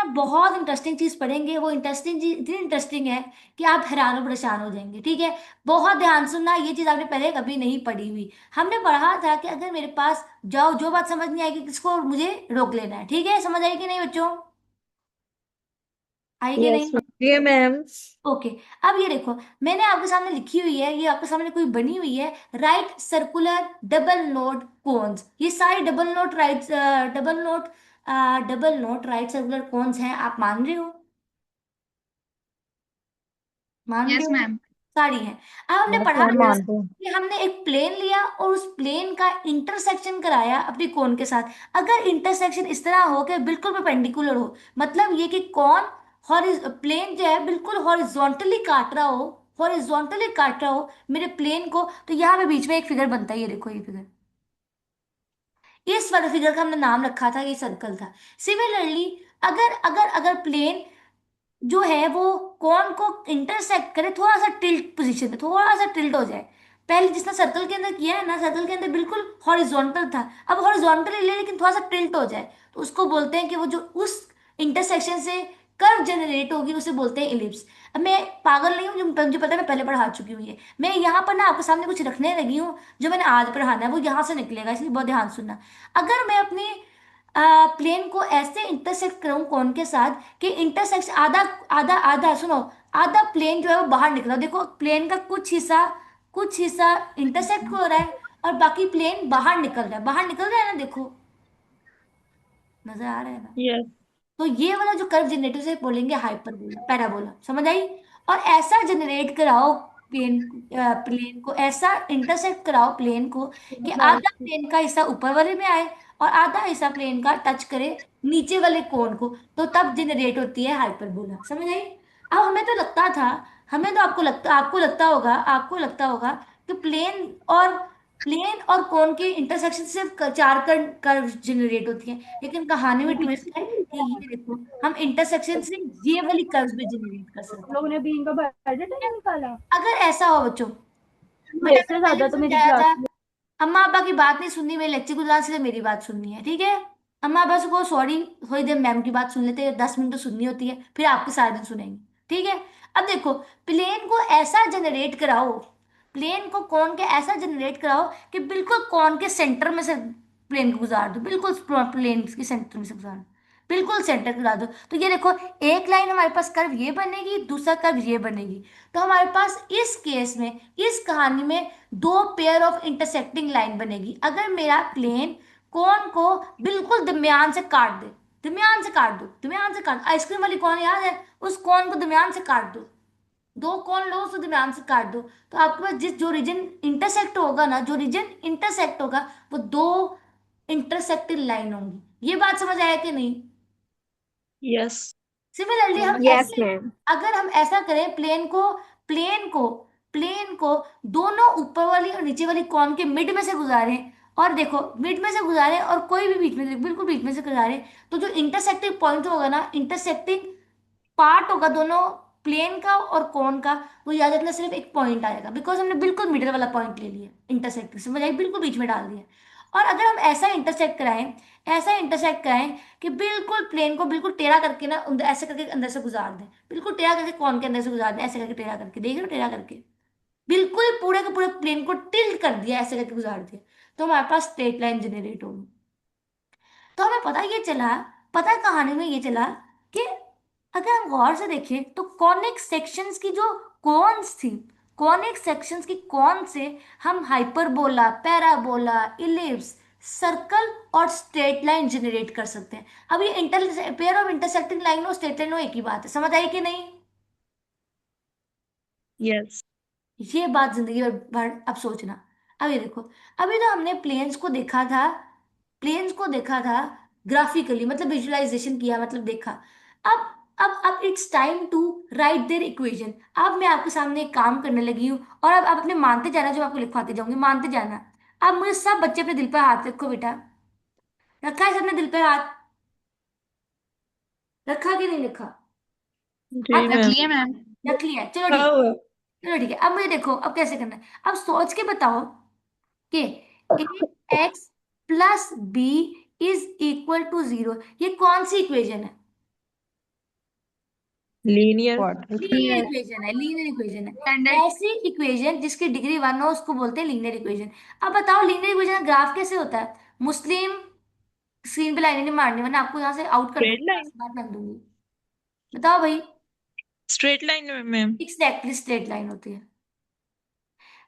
बहुत इंटरेस्टिंग चीज पढ़ेंगे। वो इंटरेस्टिंग चीज इतनी इंटरेस्टिंग है कि आप हैरान और परेशान हो जाएंगे। ठीक है, बहुत ध्यान सुनना, ये चीज आपने पहले कभी नहीं पढ़ी हुई। हमने पढ़ा था कि अगर मेरे पास जाओ जो बात समझ नहीं आएगी किसको मुझे रोक लेना है। ठीक है, समझ आई कि नहीं बच्चों? आई कि यस नहीं? ये मैम। ओके। अब ये देखो, मैंने आपके सामने लिखी हुई है, ये आपके सामने कोई बनी हुई है, right circular double note cones. ये सारे double note double note right circular cones हैं। आप मान रहे हो? मान रहे यस हो? मैम। सारी हैं। अब हमने यस पढ़ा मैम था मानते हैं। कि हमने एक प्लेन लिया और उस प्लेन का इंटरसेक्शन कराया अपनी कोन के साथ। अगर इंटरसेक्शन इस तरह हो कि बिल्कुल परपेंडिकुलर हो, मतलब ये कि कौन प्लेन जो है बिल्कुल हॉरिजॉन्टली काट रहा हो, हॉरिजॉन्टली काट रहा हो मेरे प्लेन को, तो यहाँ पे बीच में एक फिगर बनता है। ये देखो, ये फिगर, इस वाले फिगर का हमने नाम रखा था, ये सर्कल था। सिमिलरली अगर अगर अगर प्लेन जो है वो कौन को इंटरसेक्ट करे थोड़ा सा टिल्ट पोजीशन में, थोड़ा सा टिल्ट हो जाए। पहले जिसने सर्कल के अंदर किया है ना, सर्कल के अंदर बिल्कुल हॉरिजॉन्टल था, अब हॉरिजॉन्टल ले लेकिन थोड़ा सा टिल्ट हो जाए, तो उसको बोलते हैं कि वो जो उस इंटरसेक्शन से कर्व जनरेट होगी उसे बोलते हैं इलिप्स। अब मैं पागल नहीं हूँ, जो मुझे पता है, मैं पहले पढ़ा चुकी हूँ ये। मैं यहाँ पर ना आपके सामने कुछ रखने लगी हूँ जो मैंने आज पढ़ाना है, वो यहाँ से निकलेगा, इसलिए बहुत ध्यान सुनना। अगर मैं अपनी प्लेन को ऐसे इंटरसेक्ट करूं कौन के साथ कि इंटरसेक्ट आधा आधा आधा, सुनो, आधा प्लेन जो है वो बाहर निकला, देखो प्लेन का कुछ हिस्सा इंटरसेक्ट हो रहा है और बाकी प्लेन बाहर निकल रहा है, बाहर निकल रहा है ना, देखो, नजर आ रहा है ना? यस। तो ये वाला जो कर्व जनरेटर से बोलेंगे हाइपरबोला, पैराबोला, समझ आई? और ऐसा जनरेट कराओ प्लेन प्लेन को, ऐसा इंटरसेक्ट कराओ प्लेन को कि आधा प्लेन का हिस्सा ऊपर वाले में आए और आधा हिस्सा प्लेन का टच करे नीचे वाले कोण को, तो तब जनरेट होती है हाइपरबोला। समझ आई? अब हमें तो लगता था, हमें तो आपको लगता होगा कि प्लेन और कोण के इंटरसेक्शन से सिर्फ चार कर्व जनरेट होती हैं, लेकिन कहानी में ट्विस्ट है कि ये देखो, हम इंटरसेक्शन से ये वाली कर्व्स भी जनरेट कर सकते लोगों हैं। ने भी इनका बजट ठीक नहीं है? निकाला। अगर ऐसा हो बच्चों, बेटा मेरे मैंने से पहले ज्यादा भी तो मेरी समझाया क्लास था, में। अम्मा अब्बा की बात नहीं सुननी, मेरे लेक्चर को ध्यान से मेरी बात सुननी है। ठीक है? अम्मा अब्बा को सॉरी, थोड़ी देर मैम की बात सुन लेते हैं, 10 मिनट तो सुननी होती है, फिर आपके सारे दिन सुनेंगे। ठीक है? अब देखो, प्लेन को ऐसा जनरेट कराओ, प्लेन को कौन के ऐसा जनरेट कराओ कि बिल्कुल कौन के सेंटर में से प्लेन को गुजार दो, बिल्कुल प्लेन के सेंटर में से गुजार दो, बिल्कुल सेंटर गुजार दो। तो ये देखो, एक लाइन हमारे पास कर्व ये बनेगी, दूसरा कर्व ये बनेगी। तो हमारे पास इस केस में, इस कहानी में दो पेयर ऑफ इंटरसेक्टिंग लाइन बनेगी। अगर मेरा प्लेन कोन को बिल्कुल दरमियान से काट दे, दरमियान से काट दो, दरमियान से काट, आइसक्रीम वाली कौन याद है, उस कौन को दरमियान से काट दो, दो कौन लो उसको दरमियान से काट दो, तो आपके पास जिस जो रीजन इंटरसेक्ट होगा ना, जो रीजन इंटरसेक्ट होगा वो दो इंटरसेक्टिंग लाइन होंगी। ये बात समझ आया कि नहीं? यस। सिमिलरली हम यस ऐसे, मैम। अगर हम ऐसा करें प्लेन को प्लेन को दोनों ऊपर वाली और नीचे वाली कॉन के मिड में से गुजारें, और देखो मिड में से गुजारें और कोई भी बीच में से, बिल्कुल बीच में से गुजारें, तो जो इंटरसेक्टिंग पॉइंट होगा ना, इंटरसेक्टिंग पार्ट होगा दोनों प्लेन का और कॉन का, वो याद रखना सिर्फ एक पॉइंट आएगा, बिकॉज हमने बिल्कुल मिडिल वाला पॉइंट ले लिया इंटरसेक्टिंग, समझ आई? बिल्कुल बीच में डाल दिया। और अगर हम ऐसा इंटरसेक्ट कराएं कि बिल्कुल प्लेन को बिल्कुल टेढ़ा करके ना ऐसे करके अंदर से गुजार दें, बिल्कुल टेढ़ा करके कौन के अंदर से गुजार दें, ऐसे करके टेढ़ा करके, देख रहे हो, टेढ़ा करके बिल्कुल पूरे के पूरे प्लेन को टिल्ट कर दिया, ऐसे करके गुजार दिया, तो हमारे पास स्ट्रेट लाइन जनरेट होगी। तो हमें पता कहानी में ये चला कि अगर हम गौर से देखें तो कॉनिक सेक्शंस की जो कॉन्स थी, कॉनिक सेक्शंस की कॉन से हम हाइपरबोला, पैराबोला, इलिप्स, सर्कल और स्ट्रेट लाइन जनरेट कर सकते हैं। अब ये inter pair of intersecting line और स्ट्रेट लाइन हो, एक ही बात है, समझ आई कि नहीं? यस। ये बात जिंदगी भर अब सोचना। अब ये देखो, अभी तो हमने प्लेन्स को देखा था ग्राफिकली, मतलब विजुअलाइजेशन किया, मतलब देखा। अब अब it's time to write their equation. अब मैं आपके सामने एक काम करने लगी हूँ, और अब आप अपने मानते जाना, जो मैं आपको लिखवाते जाऊंगी मानते जाना। अब मुझे सब बच्चे अपने दिल पर हाथ रखो बेटा, रखा है सबने दिल पर हाथ? रखा कि नहीं रखा? जी हाथ मैम। रख लिया मैम? रख लिया, चलो हाँ ठीक है। हुआ। चलो ठीक है, अब मुझे देखो अब कैसे करना है। अब सोच के बताओ कि A X plus B is equal to 0, ये कौन सी इक्वेशन है? लीनियर। लीनियर इक्वेशन है, लीनियर इक्वेशन स्टैंडर्ड। है। ऐसी इक्वेशन जिसकी डिग्री वन हो उसको बोलते हैं लीनियर इक्वेशन। अब बताओ लीनियर इक्वेशन का ग्राफ कैसे होता है? मुस्लिम, स्क्रीन पे लाइन नहीं मारनी वरना आपको यहाँ से आउट कर स्ट्रेट दूंगी, लाइन। बात कर दूंगी। बताओ भाई। स्ट्रेट लाइन में मैम। एग्जैक्टली स्ट्रेट लाइन होती है।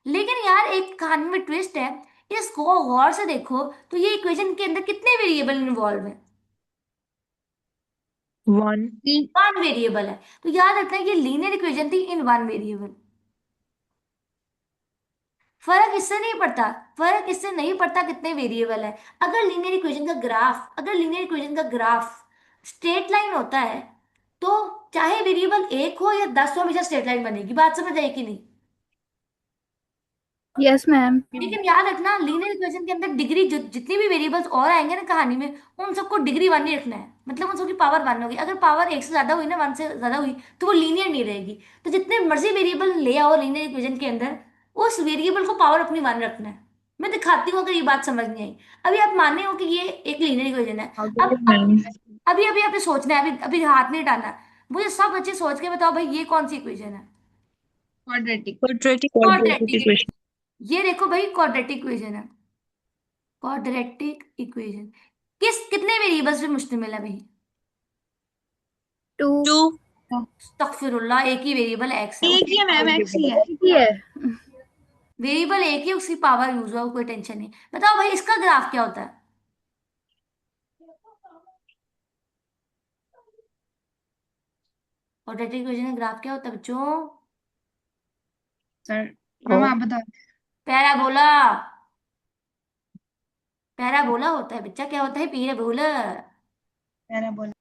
लेकिन यार एक कहानी में ट्विस्ट है। इसको गौर से देखो तो ये इक्वेशन के अंदर कितने वेरिएबल इन्वॉल्व है? वन। वन वेरिएबल है। तो याद रखना ये लीनियर इक्वेशन थी इन वन वेरिएबल। फर्क इससे नहीं पड़ता, फर्क इससे नहीं पड़ता कितने वेरिएबल है। अगर लीनियर इक्वेशन का ग्राफ स्ट्रेट लाइन होता है तो चाहे वेरिएबल एक हो या 10 हो हमेशा स्ट्रेट लाइन बनेगी। बात समझ आई कि नहीं? Yes ma'am. लेकिन याद रखना लीनियर इक्वेशन के अंदर डिग्री जितनी भी वेरिएबल्स और आएंगे ना कहानी में, उन सबको डिग्री वन ही रखना है। मतलब उन सबकी पावर वन होगी। अगर पावर एक से ज्यादा हुई ना, वन से ज्यादा हुई, तो वो लीनियर नहीं रहेगी। तो जितने मर्जी वेरिएबल ले आओ लीनियर इक्वेशन के अंदर, उस वेरिएबल को पावर अपनी वन रखना है। मैं दिखाती हूँ अगर ये बात समझ नहीं आई। अभी आप माने हो कि ये एक लीनियर इक्वेशन है। अब मैम अभी अभी आपने सोचना है, अभी अभी हाथ नहीं डालना। मुझे सब अच्छे सोच के बताओ भाई ये कौन सी इक्वेशन है? Quadratic. Quadratic quadratic equation. Equation. ये देखो भाई क्वाड्रेटिक इक्वेशन है। क्वाड्रेटिक इक्वेशन कितने वेरिएबल्स पे मुश्तमिल है भाई? टू। टू। अस्तगफिरुल्लाह, एक ही वेरिएबल एक्स है। एक ही है मैम, एक्स ही है। एक ही है। वेरिएबल एक ही, उसकी पावर यूज हुआ, कोई टेंशन नहीं। बताओ भाई इसका ग्राफ क्या होता है? क्वाड्रेटिक इक्वेशन का ग्राफ क्या होता है बच्चों? सर मैम आप बताओ। पैराबोला। पैराबोला होता है बच्चा। क्या होता है? पैराबोला। पैराबोला।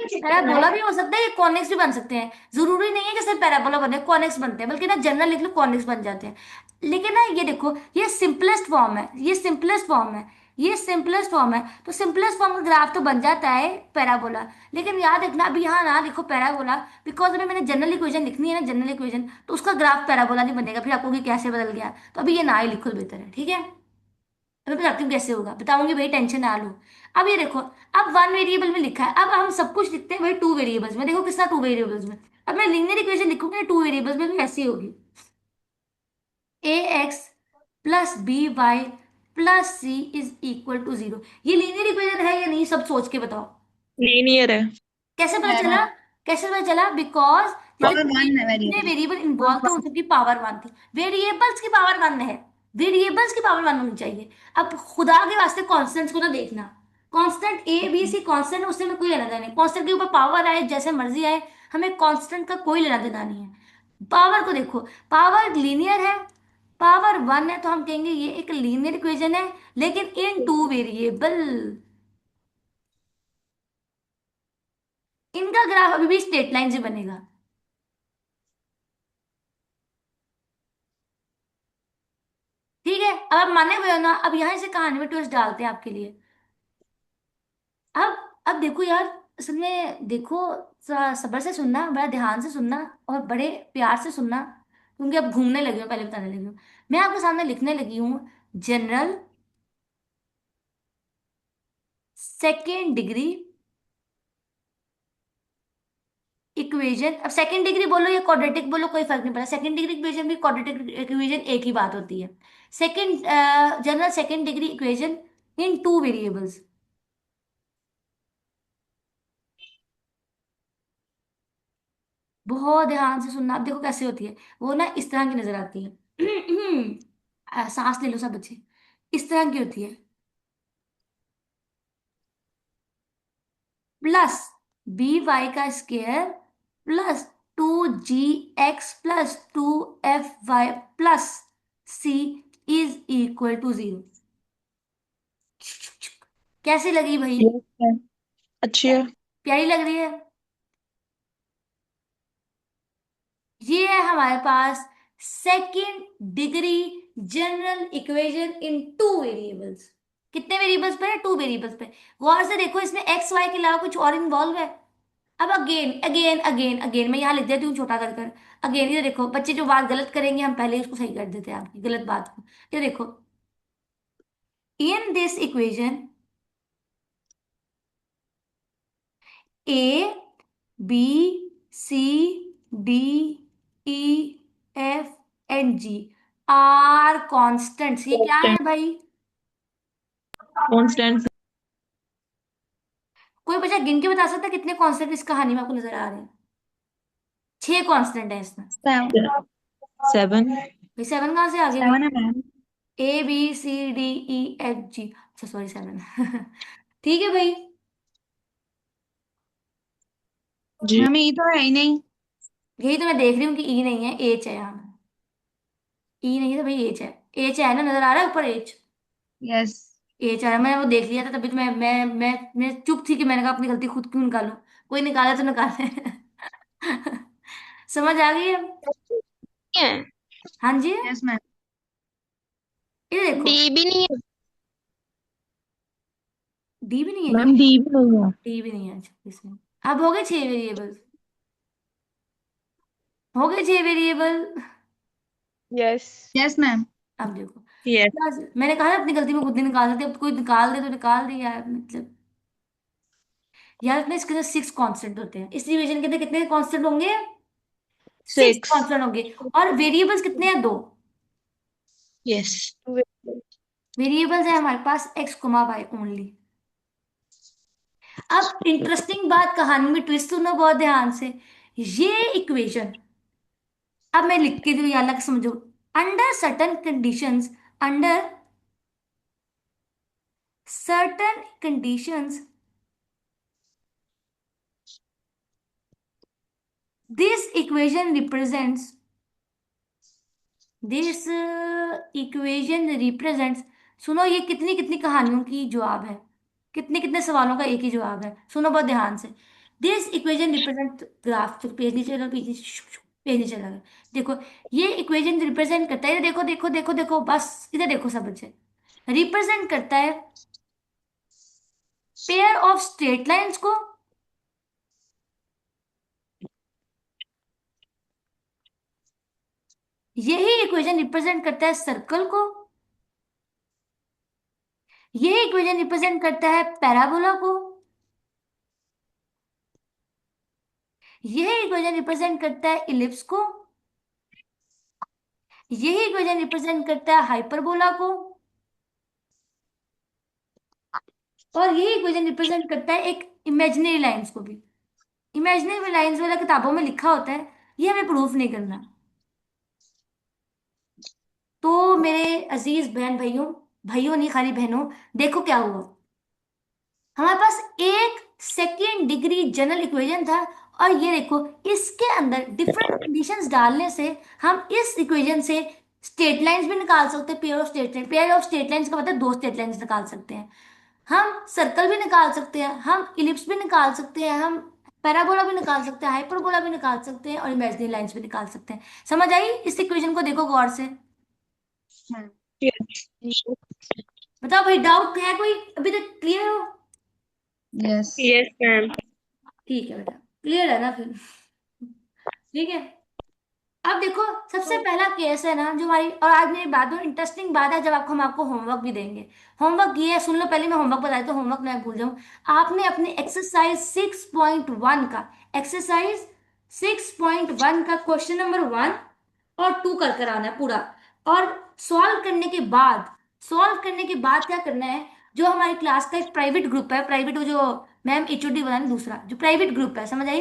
पैराबोला भी हो सकता है, कॉनिक्स भी बन सकते हैं। जरूरी नहीं है कि सिर्फ पैराबोला बने, कॉनिक्स बनते हैं, बल्कि ना जनरल लिख लो कॉनिक्स बन जाते हैं। लेकिन ना ये देखो, ये सिंपलेस्ट फॉर्म है, ये सिंपलेस्ट फॉर्म है, ये सिंपलेस्ट फॉर्म है। तो सिंपलेस्ट फॉर्म का ग्राफ तो बन जाता है पैराबोला। लेकिन याद रखना अभी यहाँ ना लिखो पैराबोला, बिकॉज अभी मैंने जनरल इक्वेशन लिखनी है ना, जनरल इक्वेशन, तो उसका ग्राफ पैराबोला नहीं बनेगा। फिर आपको कि कैसे बदल गया, तो अभी ये ना ही लिखो बेहतर है, ठीक है? तो मैं बताती हूँ कैसे होगा, बताऊंगी भाई, टेंशन ना लो। अब ये देखो, अब वन वेरिएबल में लिखा है, अब हम सब कुछ लिखते हैं भाई टू वेरिएबल्स में। देखो कितना टू वेरिएबल्स में। अब मैं लीनियर इक्वेशन लिखूंगी ना टू वेरिएबल्स में, तो ऐसी होगी। A X plus B Y plus C is equal to zero. ये लीनियर इक्वेशन है या नहीं, सब सोच के बताओ। लीनियर है। कैसे पता है चला? मैम। कैसे पता चला? बिकॉज पावर वन है जितने वेरिएबल। वेरिएबल इन्वॉल्व थे उन सबकी पावर वन थी। वेरिएबल्स की पावर वन है, वेरिएबल्स की पावर वन होनी चाहिए। अब खुदा के वास्ते कॉन्स्टेंट्स को ना देखना। Constant A B C constant, उससे हमें कोई लेना देना नहीं। कांस्टेंट के ऊपर पावर आए जैसे मर्जी आए, हमें कांस्टेंट का कोई लेना देना नहीं है। पावर को देखो, पावर लीनियर है, पावर वन है, तो हम कहेंगे ये एक लीनियर इक्वेशन है, लेकिन इन टू वेरिएबल। इनका ग्राफ अभी भी स्ट्रेट लाइन से बनेगा। ठीक है, अब आप माने हुए हो ना? अब यहां से कहानी में ट्विस्ट डालते हैं आपके लिए। अब अब देखो यार, असल में देखो, सब्र से सुनना, बड़ा ध्यान से सुनना, और बड़े प्यार से सुनना, क्योंकि अब घूमने लगी हूँ, पहले बताने लगी हूँ। मैं आपके सामने लिखने लगी हूँ जनरल सेकेंड डिग्री इक्वेशन। अब सेकेंड डिग्री बोलो या क्वाड्रेटिक बोलो, कोई फर्क नहीं पड़ता। सेकेंड डिग्री इक्वेशन भी क्वाड्रेटिक इक्वेशन एक ही बात होती है। Second general second degree equation in two variables. बहुत ध्यान से सुनना। अब देखो कैसे होती है वो ना, इस तरह की नजर आती है। सांस ले लो सब बच्चे। इस तरह की होती है। प्लस बी वाई का square plus two G X plus two F Y plus C is equal to zero. कैसी लगी भाई? Yes ma'am. अच्छी है। प्यारी लग रही है? ये है हमारे पास second degree general equation in two variables. कितने वेरिएबल्स पे है? टू वेरिएबल्स पे। गौर से देखो, इसमें एक्स वाई के अलावा कुछ और इन्वॉल्व है? अब अगेन अगेन अगेन अगेन मैं यहाँ लिख देती हूँ छोटा कर कर। अगेन ये देखो, बच्चे जो बात गलत करेंगे हम पहले उसको सही कर देते हैं, आपकी गलत बात को। ये देखो, in this equation, A B C D E F and G are constants. ये क्या है भाई? कॉन्स्टेंट। कोई बच्चा गिन के बता सकता है कितने कॉन्स्टेंट इस कहानी में आपको नजर आ रहे हैं? 6 कॉन्स्टेंट है इसमें। 7। भाई 7 कहाँ से आ गए भाई? 7 है ma'am. A B C D E F G, अच्छा सॉरी 7। ठीक है भाई। जी। मैम ये तो है ही नहीं। यही तो मैं देख रही हूँ कि ई नहीं है, एच है यहाँ। ई नहीं है तो भाई एच है। एच है ना, नजर आ रहा है ऊपर एच। यस। एच आ रहा है, मैंने वो देख लिया था तभी तो मैं चुप थी कि मैंने कहा अपनी गलती खुद क्यों निकालूं। कोई निकाले तो निकाले। समझ आ गई है? है। हाँ जी। Yes ma'am. ये देखो, डी भी नहीं है। डी भी नहीं है क्या? मैम डी भी नहीं है। डी भी नहीं है, अच्छा इसमें। अब हो गए 6 वेरिएबल। हो गए 6 वेरिएबल। यस। Yes ma'am. अब देखो, यस। मैंने कहा ना अपनी गलती में खुद नहीं निकाल सकते, अब कोई निकाल दे तो निकाल दे यार, मतलब। यार अपने इसके अंदर 6 कांस्टेंट होते हैं, इस रिवीजन के अंदर कितने कांस्टेंट होंगे? 6 6। कांस्टेंट होंगे। और वेरिएबल्स कितने हैं? 2 यस। वेरिएबल्स है हमारे पास, एक्स कोमा वाई ओनली। अब इंटरेस्टिंग बात, कहानी में ट्विस्ट सुनो बहुत ध्यान से। ये इक्वेशन अब मैं लिख के दूं, याद लग समझो। Under certain conditions, under certain conditions, this equation represents, this equation represents, सुनो ये कितनी कितनी कहानियों की जवाब है, कितने कितने सवालों का एक ही जवाब है, सुनो बहुत ध्यान से। This equation represent, graph page नीचे चलो, पेज नीचे पेज नीचे चला गया। देखो, ये इक्वेशन रिप्रेजेंट करता है, ये देखो देखो देखो देखो, बस इधर देखो सब बच्चे। रिप्रेजेंट करता है पेयर ऑफ स्ट्रेट लाइंस को, यही इक्वेशन रिप्रेजेंट करता है सर्कल को, यही इक्वेशन रिप्रेजेंट करता है पैराबोला को, यही इक्वेशन रिप्रेजेंट करता है इलिप्स को, यही इक्वेशन रिप्रेजेंट करता है हाइपरबोला को, और यही इक्वेशन रिप्रेजेंट करता है एक इमेजिनरी लाइंस को भी। इमेजिनरी लाइंस वाला किताबों में लिखा होता है, ये हमें प्रूफ नहीं करना। तो मेरे अजीज बहन भाइयों, भाइयों नहीं खाली बहनों, देखो क्या हुआ। हमारे पास एक सेकेंड डिग्री जनरल इक्वेशन था, और ये देखो इसके अंदर डिफरेंट कंडीशंस डालने से हम इस इक्वेशन से स्ट्रेट लाइंस भी निकाल सकते हैं, pair of straight line. Pair of straight lines का मतलब 2 स्ट्रेट लाइंस निकाल सकते हैं हम, सर्कल भी निकाल सकते हैं हम, इलिप्स भी निकाल सकते हैं हम, पैराबोला भी निकाल सकते हैं, हाइपरबोला भी निकाल सकते हैं, और इमेजिनरी लाइंस भी निकाल सकते हैं। समझ आई? इस इक्वेशन को देखो गौर से। मैम। यस। बताओ भाई, डाउट है कोई अभी तक? क्लियर हो? यस। Yes ma'am. ठीक है बेटा, क्लियर है ना फिर? ठीक है। अब देखो, सबसे पहला केस है ना जो हमारी, और आज मेरी बात में इंटरेस्टिंग बात है, जब आपको हम आपको होमवर्क भी देंगे। होमवर्क ये है, सुन लो पहले, मैं होमवर्क बताई तो होमवर्क मैं भूल जाऊं। आपने अपने एक्सरसाइज 6.1 का, एक्सरसाइज 6.1 का क्वेश्चन नंबर 1 और 2 कर कर आना है पूरा। और सॉल्व करने के बाद क्या करना है, जो हमारी क्लास का एक प्राइवेट ग्रुप है, प्राइवेट वो जो मैम एचओडी बनाने, दूसरा जो प्राइवेट ग्रुप है, समझ आई?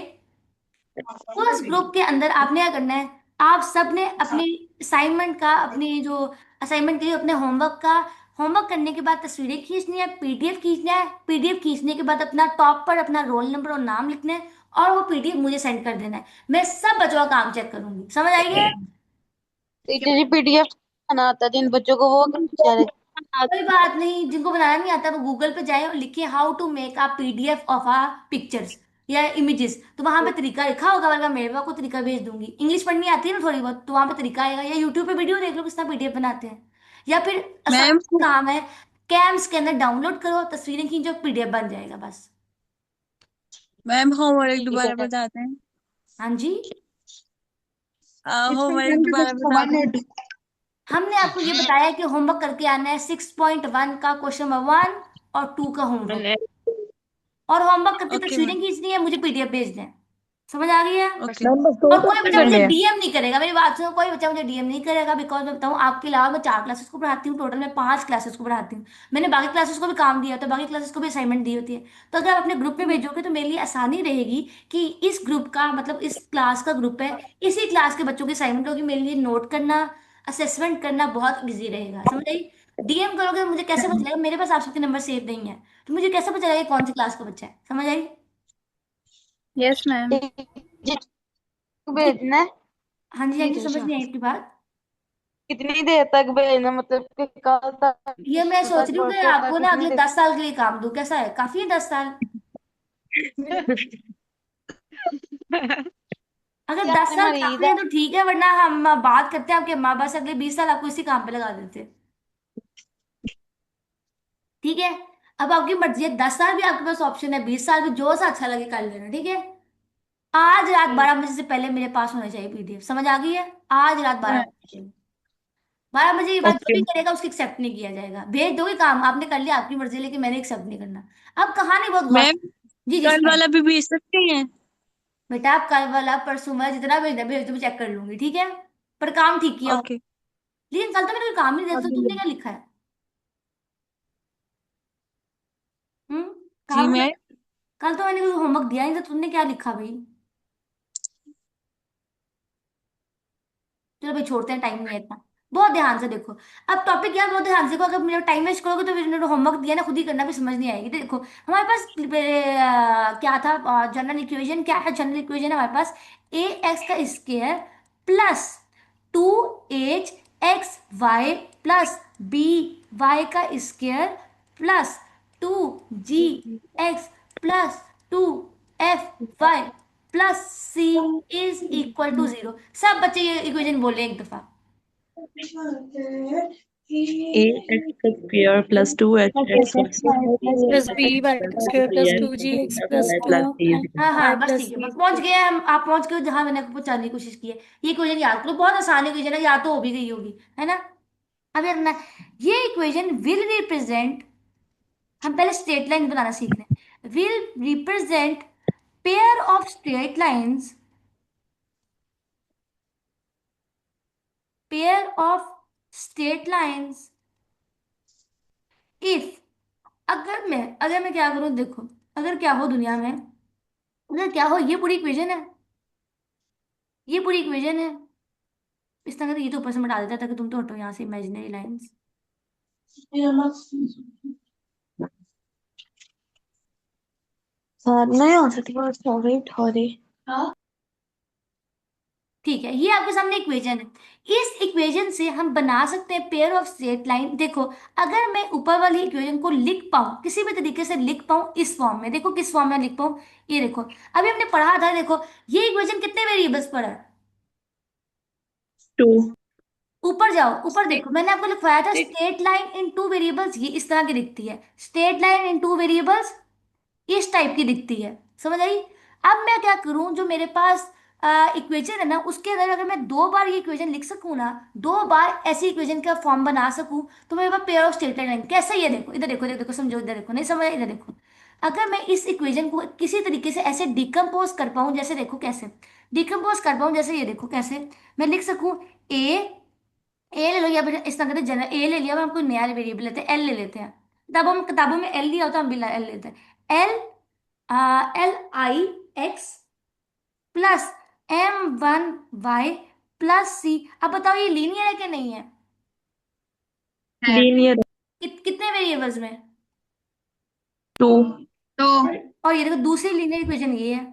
उस ग्रुप के अंदर आपने क्या करना है, आप सब ने अपनी असाइनमेंट का, अपनी जो असाइनमेंट के लिए अपने होमवर्क का, होमवर्क करने के बाद तस्वीरें खींचनी है, पीडीएफ खींचना है, पीडीएफ खींचने के बाद अपना टॉप पर अपना रोल नंबर और नाम लिखना है, और वो पीडीएफ मुझे सेंड कर देना है। मैं सब बच्चों का काम चेक करूंगी, समझ आई है? टीचर जी पीडीएफ बनाता है जिन बच्चों को वो बेचारे। कोई बात नहीं, जिनको बनाना नहीं आता वो गूगल पे जाए और लिखे how to make a PDF of a pictures या इमेजेस, तो वहां पे तरीका लिखा होगा, वरना मेरे पास को तरीका भेज दूंगी। इंग्लिश पढ़नी आती है ना थोड़ी बहुत, तो वहां पे तरीका आएगा, या यूट्यूब पे वीडियो देख लो किस तरह पीडीएफ बनाते हैं। या फिर आसान मैम काम है, कैम्स के अंदर डाउनलोड करो, तस्वीरें खींचो, पीडीएफ बन जाएगा बस। मैम होमवर्क ठीक है दोबारा सर। बताते हैं। हाँ जी। होमवर्क दोबारा बताते हैं। हमने आपको ये बताया कि होमवर्क करके आना है 6.1 का क्वेश्चन नंबर 1 और 2 का होमवर्क। और होमवर्क करके ओके तस्वीरें मैम। खींचनी है, मुझे पीडीएफ भेज दें। समझ आ गई है? ओके। मैम बस दो और कोई बच्चा क्वेश्चन मुझे करने हैं। डीएम नहीं करेगा, मेरी बात सुनो, कोई बच्चा मुझे डीएम नहीं करेगा, बिकॉज मैं बताऊं आपके अलावा मैं 4 क्लासेस को पढ़ाती हूँ, टोटल मैं 5 क्लासेस को पढ़ाती हूँ। मैंने बाकी क्लासेस को भी काम दिया, तो बाकी क्लासेस को भी असाइनमेंट दी होती है। तो अगर आप अपने ग्रुप में भेजोगे तो मेरे लिए आसानी रहेगी कि इस ग्रुप का मतलब इस क्लास का ग्रुप है, इसी क्लास के बच्चों की असाइनमेंट होगी, मेरे लिए नोट करना, असेसमेंट करना बहुत ईजी रहेगा। समझ आई? डीएम करोगे तो मुझे कैसे पता चलेगा? मेरे पास आप सबके नंबर सेव नहीं है, तो मुझे कैसे पता चलेगा कि कौन सी क्लास का बच्चा है? समझ आई? Yes ma'am. जी। भेजना है? हाँ जी, हाँ जी, समझ नहीं आई आपकी बात। कितनी देर तक भेजना, मतलब कि कल तक, ये मैं परसों सोच तक, रही हूँ कि परसों तक, आपको ना कितनी अगले देर? 10 साल के लिए काम दूं, कैसा है? काफी है 10 साल? अगर क्या 10 साल मरीज काफी है? है तो ठीक है, वरना हम बात करते हैं आपके माँ बाप से, अगले 20 साल आपको इसी काम पे लगा देते। ठीक है? अब आपकी मर्जी है, 10 साल भी आपके पास ऑप्शन है, 20 साल भी, जो सा अच्छा लगे कर लेना। ठीक है? आज रात 12 बजे से पहले मेरे पास होना चाहिए पीडीएफ। समझ आ गई है? आज रात 12 बजे। 12 बजे के बाद जो ओके। भी करेगा उसकी एक्सेप्ट नहीं किया जाएगा। भेज दोगे काम, आपने कर लिया, आपकी मर्जी है, लेकिन मैंने एक्सेप्ट नहीं करना। अब कहानी बहुत गौर मैम से- जी जी कल सुनाइए। वाला भी भेज सकते हैं? बेटा आप कल वाला परसों वाला जितना भेजना भेज दो, मैं चेक कर लूंगी। ठीक है? पर काम ठीक किया हो। ओके। लेकिन कल तो मैंने कोई काम ही नहीं दिया, तो अभी तुमने क्या लिखा है? हम्म। जी काम मैम। कल तो मैंने कोई होमवर्क दिया नहीं, तो तुमने क्या लिखा भाई? चलो भाई छोड़ते हैं, टाइम नहीं है इतना। बहुत ध्यान से देखो। अब टॉपिक यार बहुत ध्यान से देखो, अगर मेरा टाइम वेस्ट करोगे तो फिर होमवर्क दिया ना खुद ही करना, भी समझ नहीं आएगी। देखो हमारे पास क्या था, जनरल इक्वेशन क्या है? जनरल इक्वेशन है हमारे पास ए एक्स का square plus 2 H X Y plus B Y का square plus 2 G X plus 2 F Y plus C is equal to 0। सब बच्चे ये इक्वेशन बोले एक दफा। ए एक्स का square plus two H X plus B Y plus square three plus X two G X plus Y two plus C is हाँ Y हाँ बस प्लस ठीक है, सी। बस पहुंच गए हम, आप पहुंच गए जहां मैंने आपको पहुंचाने की कोशिश की है। ये इक्वेशन याद करो, बहुत आसान इक्वेशन है, याद तो हो भी गई होगी, है ना? अब यार ना, ये इक्वेशन विल रिप्रेजेंट, हम पहले स्ट्रेट लाइन बनाना सीख रहे हैं। Will represent pair of straight lines, pair of straight lines if, अगर मैं क्या करूं, देखो, अगर क्या हो दुनिया में, अगर क्या हो, ये पूरी इक्वेशन है, ये पूरी इक्वेशन है। इस तरह ये तो ऊपर से मिटा देता ताकि तुम तो हटो यहाँ से, इमेजिनरी लाइंस। सर नहीं हो सकती, सॉरी सॉरी। ठीक है, ये आपके सामने इक्वेशन है। इस इक्वेशन से हम बना सकते हैं पेयर ऑफ स्ट्रेट लाइन। देखो, अगर मैं ऊपर वाली इक्वेशन को लिख पाऊं, किसी भी तरीके से लिख पाऊं इस फॉर्म में, देखो किस फॉर्म में लिख पाऊं। ये देखो, अभी हमने पढ़ा था, देखो ये इक्वेशन कितने वेरिएबल्स पर है? टू ऊपर जाओ, ऊपर देखो, मैंने आपको लिखवाया था स्ट्रेट लाइन इन 2 वेरिएबल्स, ये इस तरह की दिखती है। स्ट्रेट लाइन इन 2 वेरिएबल्स इस टाइप की दिखती है। समझ आई? अब मैं क्या करूं, जो मेरे पास इक्वेशन है ना, उसके अंदर अगर मैं 2 बार ये इक्वेशन लिख सकूं ना, 2 बार ऐसी इक्वेशन का फॉर्म बना सकूं, तो मेरे पास पेयर ऑफ स्ट्रेट लाइन कैसे? ये देखो, इधर देखो, इधर देखो, समझो, इधर देखो, नहीं समझ, इधर देखो। अगर मैं इस इक्वेशन को किसी तरीके से ऐसे डिकम्पोज कर पाऊं, जैसे देखो कैसे डिकम्पोज कर पाऊं, जैसे ये देखो कैसे मैं लिख सकूं। ए ए ले लो, या फिर इस तरह करते जनरल ए ले लिया, अब हम कोई नया वेरिएबल लेते हैं, एल ले लेते हैं। तब हम किताबों में एल लिया होता है, हम भी एल लेते हैं। L LIX plus M1Y plus C. अब बताओ ये लीनियर है कि नहीं है? लीनियर कितने वेरिएबल्स में? टू तो और ये देखो दूसरी लीनियर इक्वेशन ये है।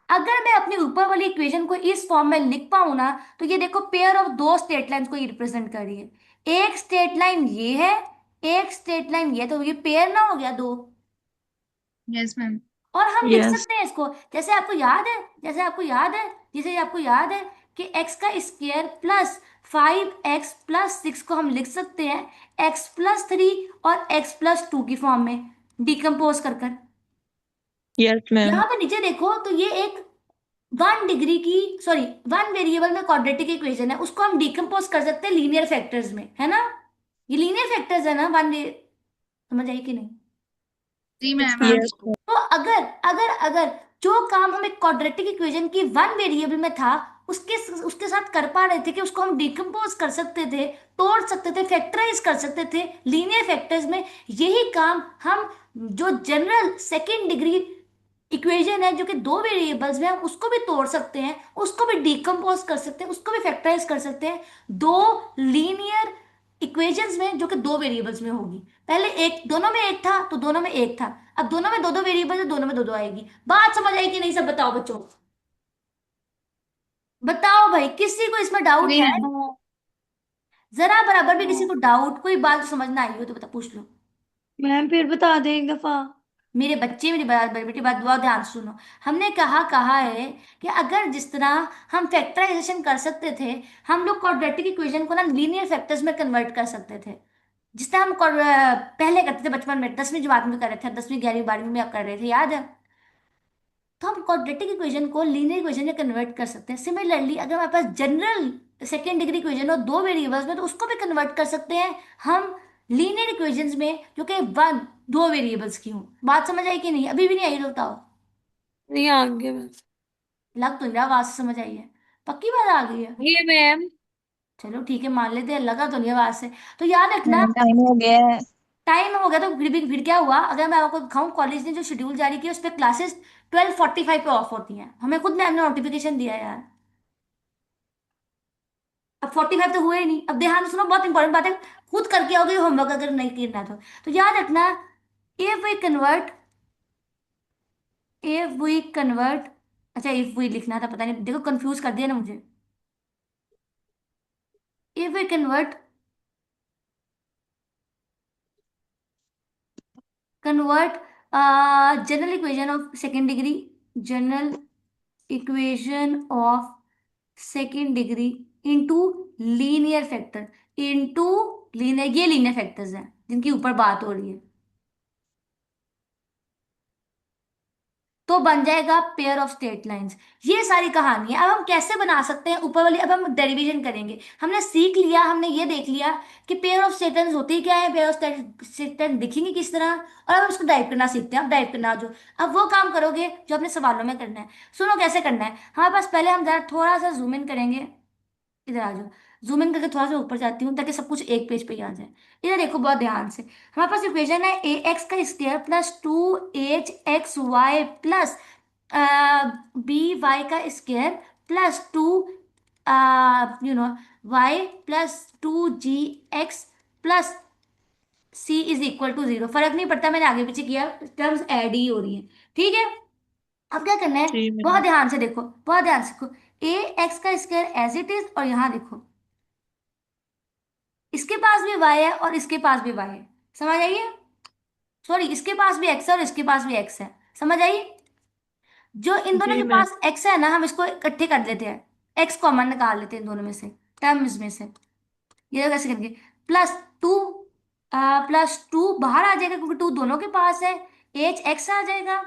अगर मैं अपनी ऊपर वाली इक्वेशन को इस फॉर्म में लिख पाऊं ना, तो ये देखो पेयर ऑफ 2 स्ट्रेट लाइंस को ये रिप्रेजेंट कर रही है। एक स्ट्रेट लाइन ये है, एक स्ट्रेट लाइन ये, तो ये पेयर ना हो गया दो। Yes ma'am. और हम लिख यस सकते हैं इसको, जैसे आपको याद है, जैसे आपको याद है कि एक्स का स्क्वायर प्लस 5x प्लस 6 को हम लिख सकते हैं x+3 और x+2 की फॉर्म में, डिकम्पोज कर कर। यस मैम यहाँ पे नीचे देखो तो ये एक 1 डिग्री की, सॉरी 1 वेरिएबल में क्वाड्रेटिक इक्वेशन है, उसको हम डिकम्पोज कर सकते हैं लीनियर फैक्टर्स में, है ना? ये लीनियर फैक्टर्स है ना, वन। समझ आई कि नहीं? जी मैम। Yes. तो अगर अगर अगर जो काम हम एक क्वाड्रेटिक इक्वेशन की वन वेरिएबल में था, उसके उसके साथ कर पा रहे थे कि उसको हम डिकम्पोज कर सकते थे, तोड़ सकते थे, फैक्टराइज कर सकते थे लीनियर फैक्टर्स में, यही काम हम जो जनरल सेकेंड डिग्री इक्वेशन है जो कि दो वेरिएबल्स में, हम उसको भी तोड़ सकते हैं, उसको भी डिकम्पोज कर सकते हैं, उसको भी फैक्टराइज कर सकते हैं दो लीनियर इक्वेशंस में जो कि दो वेरिएबल्स में होगी। पहले एक दोनों में एक था तो दोनों में एक था, अब दोनों में दो दो वेरिएबल है, दोनों में दो दो आएगी। बात समझ आई कि नहीं? सब बताओ बच्चों, बताओ भाई, किसी को इसमें डाउट जी है? मैम। जरा बराबर भी किसी को डाउट, कोई बात समझ ना आई हो तो बता, पूछ लो। मैम फिर बता दें एक दफा। मेरे बच्चे, मेरी बेटी बात बहुत ध्यान से सुनो। हमने कहा कहा है कि अगर जिस तरह हम फैक्टराइजेशन कर सकते थे, हम लोग क्वाड्रेटिक इक्वेशन को ना लीनियर फैक्टर्स में कन्वर्ट कर सकते थे, जिस तरह हम पहले करते थे बचपन में, 10वीं जमात में कर रहे थे, 10वीं 11वीं 12वीं में आप कर रहे थे, याद है? तो हम क्वाड्रेटिक इक्वेशन को लीनियर इक्वेशन में कन्वर्ट कर सकते हैं। सिमिलरली अगर हमारे पास जनरल सेकेंड डिग्री इक्वेशन हो दो वेरिएबल्स में, तो उसको भी कन्वर्ट कर सकते हैं हम लीनियर इक्वेशंस में जो कि वन दो वेरिएबल्स की हो। बात समझ आई कि नहीं? अभी भी नहीं आई तो बताओ। नहीं आ गया मैम। लग तो नहीं रहा आवाज से समझ आई है। पक्की बात आ गई है? ये मैम। चलो ठीक है, मान लेते हैं, लगा तो नहीं आवाज से। तो याद रखना, टाइम हो गया है। टाइम हो गया तो फिर क्या हुआ, अगर मैं आपको दिखाऊं, कॉलेज ने जो शेड्यूल जारी किया उस पर क्लासेस 12:45 पे ऑफ होती हैं, हमें खुद मैम ने नोटिफिकेशन दिया है यार। अब 45 तो हुए ही नहीं। अब ध्यान से सुनो, बहुत इंपॉर्टेंट बात है, खुद करके आओगे होमवर्क अगर नहीं करना तो याद रखना, if we convert if we convert अच्छा इफ वी लिखना था, पता नहीं, देखो कंफ्यूज कर दिया ना मुझे। If we convert general equation of second degree general equation of second degree into linear factor, into linear, ये लीनियर फैक्टर्स हैं जिनकी ऊपर बात हो रही है, तो बन जाएगा पेयर ऑफ स्ट्रेट लाइंस। ये सारी कहानी है। अब हम कैसे बना सकते हैं ऊपर वाली, अब हम डेरिवेशन करेंगे। हमने सीख लिया, हमने ये देख लिया कि पेयर ऑफ स्ट्रेट लाइंस होती क्या है, पेयर ऑफ स्ट्रेट लाइन दिखेंगी किस तरह, और अब हम इसको ड्राइव करना सीखते हैं। अब ड्राइव करना जो, अब वो काम करोगे जो अपने सवालों में करना है। सुनो कैसे करना है हमारे पास, पहले हम जरा थोड़ा सा जूम इन करेंगे, इधर आ जाओ। जूम इन करके थोड़ा सा ऊपर जाती हूँ ताकि सब कुछ एक पेज पे ही आ जाए। इधर देखो बहुत ध्यान से, हमारे पास इक्वेशन है ए एक्स का square plus 2 H X Y plus B Y का square plus 2 Y plus 2 G X plus C is equal to 0। फर्क नहीं पड़ता, मैंने आगे पीछे किया, टर्म्स ऐड ही हो रही है। ठीक है, अब क्या करना है, जी बहुत मैम। ध्यान से देखो, बहुत ध्यान से देखो। ए एक्स का स्क्वायर एज इट इज, और यहां देखो इसके पास भी वाई है और इसके पास भी वाई है, समझ आइए? सॉरी, इसके पास भी एक्स है और इसके पास भी एक्स है, समझ आई? जो इन दोनों जी के मैम। पास एक्स है ना, हम इसको इकट्ठे कर लेते हैं, एक्स कॉमन निकाल लेते हैं इन दोनों में से, टर्म्स में से। ये कैसे करेंगे, +2, +2 बाहर आ जाएगा क्योंकि 2 दोनों के पास है, एच एक्स आ जाएगा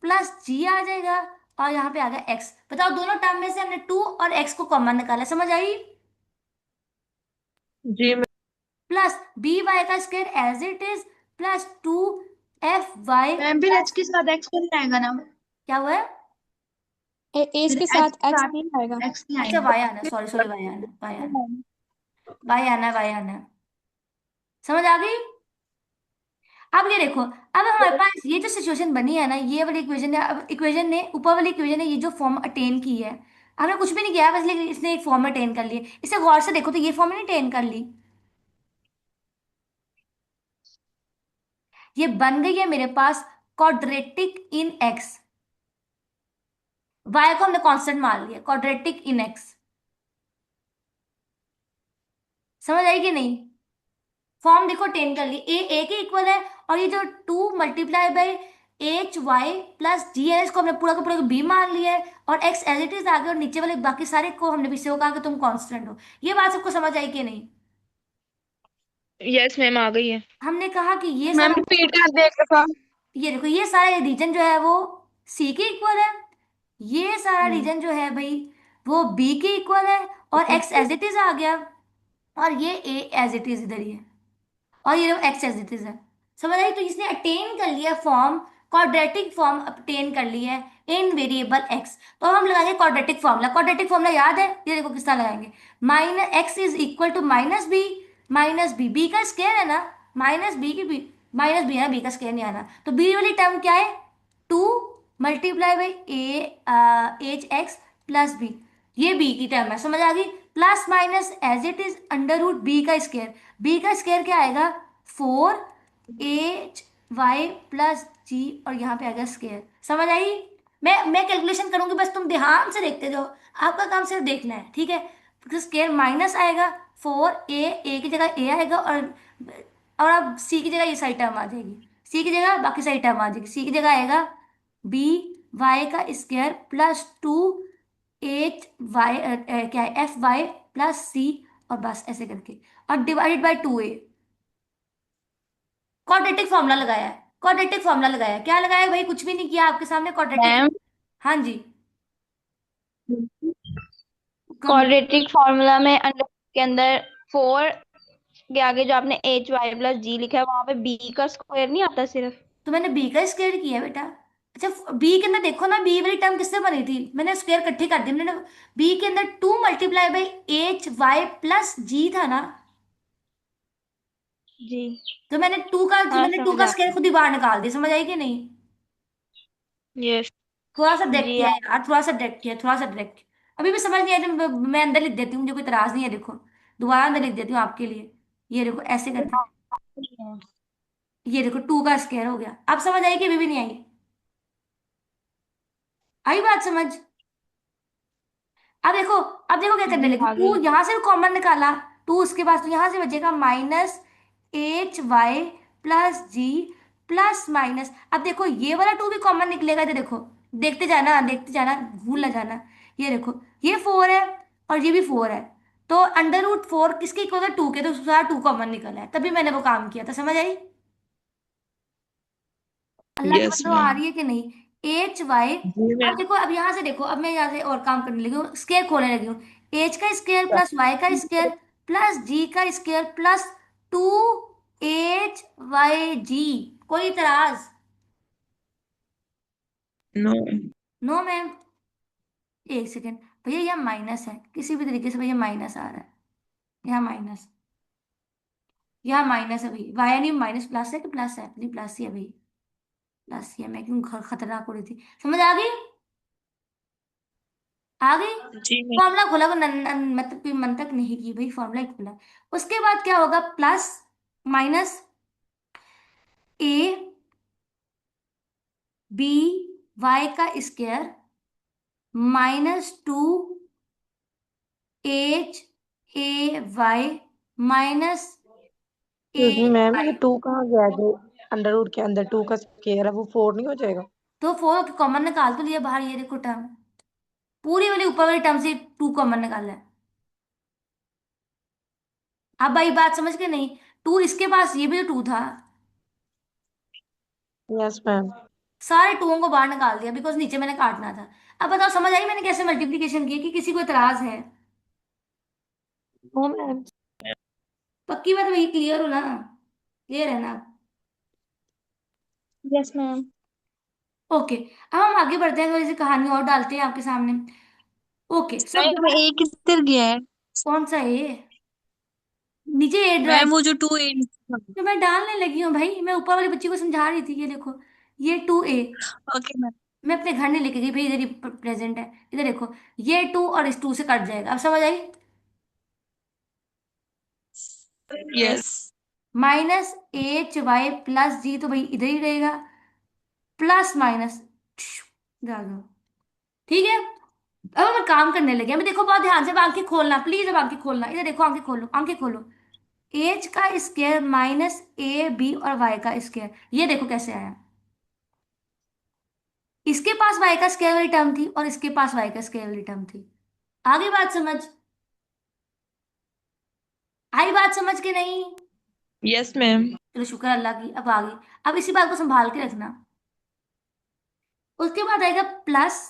प्लस जी आ जाएगा, और यहाँ पे आ गया एक्स। बताओ, दोनों टर्म में से हमने 2 और एक्स को कॉमन निकाला, समझ आई? जी मैम। प्लस बी वाई का square as it is +2 f y ma'am फिर एच के साथ एक्स तो नहीं आएगा ना? क्या हुआ है? एज फिर के एच साथ के एक्स साथ नहीं आएगा। एक्स नहीं अच्छा आएगा। वाई आना, सॉरी सॉरी, वाई आना, वाई आना, वाई आना, वाई आना, समझ आ गई? अब ये देखो, अब हमारे पास ये जो सिचुएशन बनी है ना, ये वाली इक्वेशन है, अब इक्वेशन ने, ऊपर वाली इक्वेशन ने ये जो फॉर्म अटेन की है, हमने कुछ भी नहीं किया बस, लेकिन इसने एक फॉर्म अटेन कर ली। इसे गौर से देखो तो ये फॉर्म ने अटेन कर ली, ये बन गई है मेरे पास क्वाड्रेटिक इन एक्स। वाई को हमने कांस्टेंट मान लिया, क्वाड्रेटिक इन एक्स, समझ आई कि नहीं? फॉर्म देखो टेन कर ली, ए के इक्वल है, और ये जो 2 × H y + g है, इसको हमने पूरा का पूरा बी मान लिया है, और एक्स एज इट इज आ गया, और नीचे वाले बाकी सारे को हमने पीछे को कहा कि तुम कांस्टेंट हो। ये बात सबको समझ आई कि नहीं? यस मैम, आ गई है। हमने कहा कि ये मैम सारा, रिपीट कर दे एक दफा। ये देखो ये सारा रीजन जो है वो सी के इक्वल है, ये सारा रीजन जो है भाई वो बी के इक्वल है, और एक्स एज इट इज आ गया, और ये ए एज इट इज इधर ही है। और ये एक्स एज इट इज है। समझ आई? तो इसने अटेन कर लिया फॉर्म, क्वाड्रेटिक फॉर्म अटेन कर ली है इन वेरिएबल एक्स। तो अब हम लगाएंगे क्वाड्रेटिक फॉर्मूला। क्वाड्रेटिक फॉर्मूला याद है? ये देखो किस तरह लगाएंगे। Minus X is equal to minus B, minus B, B का स्क्वायर है ना, माइनस बी की बी, माइनस बी है ना, बी का स्क्वायर नहीं आना। तो बी वाली टर्म क्या है? Two multiply by H X plus B, ये बी की टर्म है। समझ आ गई? Plus minus as it is under root B का स्क्वायर, बी का स्क्वायर क्या आएगा? Four H Y plus G, और यहाँ पे आएगा स्क्वायर। समझ आई? मैं कैलकुलेशन करूंगी, बस तुम ध्यान से देखते जाओ, आपका काम सिर्फ देखना है, ठीक है? स्क्वायर माइनस आएगा, फोर ए की जगह ए आएगा, और अब सी की जगह ये सारी टर्म आ जाएगी, सी की जगह बाकी सारी टर्म आ जाएगी, सी की जगह आएगा बी वाई का square plus two H Y, क्या है, एफ वाई प्लस सी, और बस ऐसे करके, और divided by two A. Quadratic formula लगाया है, क्वाड्रेटिक फॉर्मूला लगाया है। क्या लगाया है भाई? कुछ भी नहीं किया, आपके सामने क्वाड्रेटिक। मैम हाँ जी। कम। क्वाड्रेटिक फॉर्मूला में अंडर के अंदर 4 के आगे जो आपने एच वाई प्लस जी लिखा है वहां पे बी का स्क्वायर नहीं आता सिर्फ? तो मैंने बी का स्क्वायर किया बेटा। अच्छा, बी के अंदर देखो ना, बी वाली टर्म किससे बनी थी? मैंने स्क्वायर इकट्ठी कर दी मैंने। बी के अंदर two multiply by H Y plus G था ना, जी तो हाँ मैंने टू समझ का आ स्क्वायर खुद ही बाहर निकाल दिया। समझ आई कि नहीं? यस थोड़ा सा डायरेक्ट जी किया है आप यार, थोड़ा सा डायरेक्ट किया, थोड़ा सा डायरेक्ट किया। अभी भी समझ नहीं आया तो मैं अंदर लिख देती हूँ, मुझे कोई इतराज नहीं है। देखो, दोबारा अंदर लिख देती हूँ आपके लिए। ये देखो ऐसे करके, ये देखो टू का स्क्वायर हो गया। अब समझ आई कि अभी भी नहीं आई? आई बात समझ? अब देखो, अब देखो क्या करने जी लगी, आ टू गई। यहां से कॉमन निकाला, टू उसके पास, तो यहां से बचेगा माइनस एच वाई प्लस जी प्लस माइनस। अब देखो ये वाला टू भी कॉमन निकलेगा, ये देखो, देखते जाना देखते जाना, भूल ना जाना। ये देखो, ये फोर है और ये भी फोर है, तो अंडर रूट फोर किसके इक्वल है? टू के, तो सारा टू कॉमन निकला है, तभी मैंने वो काम किया था। समझ आई? अल्लाह की Yes, बंदो, आ ma'am. रही है कि नहीं? H Y. जी अब मैम. देखो, अब यहाँ से देखो, अब मैं यहाँ से और काम करने लगी हूँ, स्केयर खोलने लगी हूँ। एच का स्केयर प्लस वाई का स्केयर प्लस जी का square plus two H Y G. कोई इतराज? No. No ma'am. एक सेकेंड भैया, यहाँ माइनस है, किसी भी तरीके से भैया माइनस आ रहा है, यहाँ माइनस, यहाँ माइनस है भाई। वाई नहीं, माइनस प्लस है कि प्लस है? नहीं, प्लस ही है भाई, प्लस ही है। मैं क्यों खतरनाक हो रही थी? समझ आ गई? आ गई? जी मैम. फॉर्मूला खोला को मतलब कोई मंतक नहीं की भाई, फॉर्मूला ही खोला। उसके बाद क्या होगा? Plus minus A B Y का square minus two H A Y minus A excuse me ma'am, Y. ये टू कहाँ गया? जो अंडर रूट के अंदर टू का स्क्वायर है वो फोर नहीं हो जाएगा? तो फोर कॉमन निकाल तो लिया बाहर, ये देखो टर्म, पूरी वाली ऊपर वाली टर्म से टू कॉमन निकाला है। अब भाई बात समझ के नहीं? टू इसके पास, ये भी तो टू था, यस मैम। सारे टूओं को बाहर निकाल दिया, बिकॉज नीचे मैंने काटना था। अब बताओ समझ आई मैंने कैसे मल्टीप्लीकेशन की? कि किसी को इतराज है? No ma'am. पक्की बात वही, क्लियर हो ना? क्लियर है ना? Yes ma'am. ओके, अब हम आगे बढ़ते हैं, थोड़ी सी कहानी और डालते हैं आपके सामने। ओके, सो मैम ए किधर गया है? कौन सा ए? नीचे ए ड्राइव, मैम वो जो टू ए। तो मैं डालने लगी हूँ भाई, मैं ऊपर वाली बच्ची को समझा रही थी। ये देखो, ये टू ए, ओके मैम। मैं अपने घर नहीं लेके गई भाई, इधर ही प्रेजेंट है। इधर देखो, ये टू और इस टू से कट जाएगा। अब समझ आई? Yes. Minus H Y plus G, तो भाई इधर ही रहेगा, प्लस माइनस जा दो, ठीक है? अब मैं काम करने लगे, अभी देखो बहुत ध्यान से, अब आंखें खोलना प्लीज, अब आंखें खोलना, इधर देखो, आंखें खोलो, आंखें खोलो। एच का स्क्वायर माइनस ए बी और वाई का स्क्वायर, ये देखो कैसे आया। इसके पास वाई का स्क्वायर वाली टर्म थी और इसके पास वाई का स्क्वायर वाली टर्म थी। आगे बात समझ? आई बात समझ के नहीं? Yes, ma'am. चलो शुक्र अल्लाह की, अब आ गई। अब इसी बात को संभाल के रखना। उसके बाद आएगा प्लस,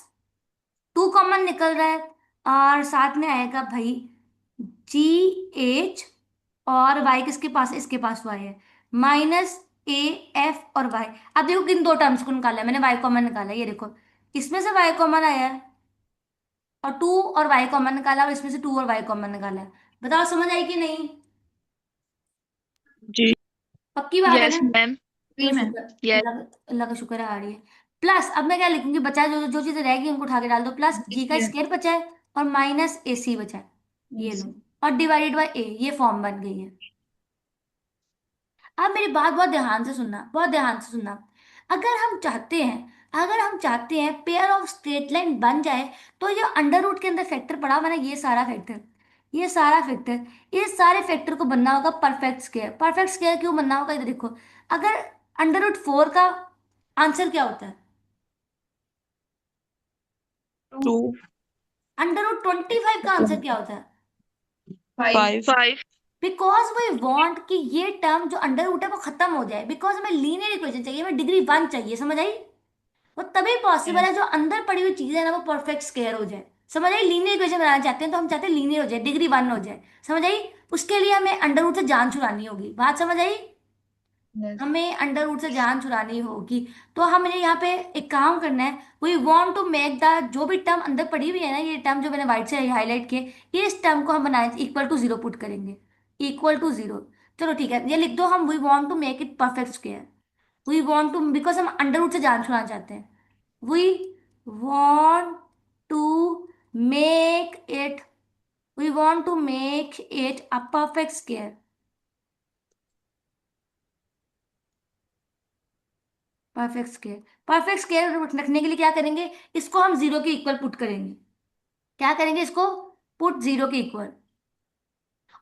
टू कॉमन निकल रहा है, और साथ में आएगा भाई जी एच और वाई किसके पास है, इसके पास वाई है, माइनस ए एफ और वाई। अब देखो किन दो टर्म्स को निकाला है मैंने, वाई कॉमन निकाला है, ये देखो इसमें से वाई कॉमन आया है और टू, और वाई कॉमन निकाला, और इसमें से टू और वाई कॉमन निकाला है। बताओ समझ आई कि नहीं? जी। पक्की बात है ना? Yes ma'am. जी चलो मैम। शुक्र, यस। अल्लाह अल्लाह का शुक्र है आ रही है। प्लस अब मैं क्या लिखूंगी, बचा जो जो चीजें रहेगी उनको उठा के डाल दो, प्लस जी का स्क्वायर बचा है और माइनस ए सी बचा है, ये लो, और डिवाइडेड बाय ए, ये फॉर्म बन गई है। अब मेरी बात बहुत ध्यान से सुनना, बहुत ध्यान से सुनना। अगर हम चाहते हैं, अगर हम चाहते हैं पेयर ऑफ स्ट्रेट लाइन बन जाए, तो ये अंडर रूट के अंदर फैक्टर पड़ा मैंने, ये सारा फैक्टर, ये सारा फैक्टर, इस सारे फैक्टर को बनना होगा परफेक्ट स्क्वायर। परफेक्ट स्क्वायर क्यों बनना होगा, इधर देखो, अगर अंडर रूट फोर का आंसर क्या होता है, टू। अंडर रूट 25 का आंसर क्या होता है? फाइव। 5। बिकॉज वी वांट कि ये टर्म जो अंडर रूट है वो खत्म हो जाए, बिकॉज हमें लीनियर इक्वेशन चाहिए, हमें डिग्री वन चाहिए, समझ आई? वो तभी पॉसिबल है जो अंदर पड़ी हुई चीज है ना वो परफेक्ट स्क्वायर हो जाए, समझ आई? लीनियर इक्वेशन बनाना चाहते हैं तो हम चाहते हैं लीनियर हो जाए, डिग्री वन हो जाए, समझ आई? उसके लिए हमें अंडर रूट से जान छुड़ानी होगी, बात समझ आई? हमें अंडर रूट से जान छुड़ानी होगी। तो हमें यहाँ पे एक काम करना है, we want to make the, जो भी टर्म अंदर पड़ी हुई है ना, ये टर्म जो मैंने व्हाइट से हाईलाइट किए, इस टर्म को हम बनाए इक्वल टू जीरो पुट करेंगे, इक्वल टू जीरो। चलो ठीक है, ये लिख दो, हम we want to make it perfect square, we want to, because हम अंडर रूट से जान छुड़ाना चाहते हैं, we want to make it, we want to make it a perfect square, perfect square. Perfect square रखने के लिए क्या करेंगे, इसको हम जीरो के इक्वल पुट करेंगे, क्या करेंगे, इसको पुट जीरो के इक्वल,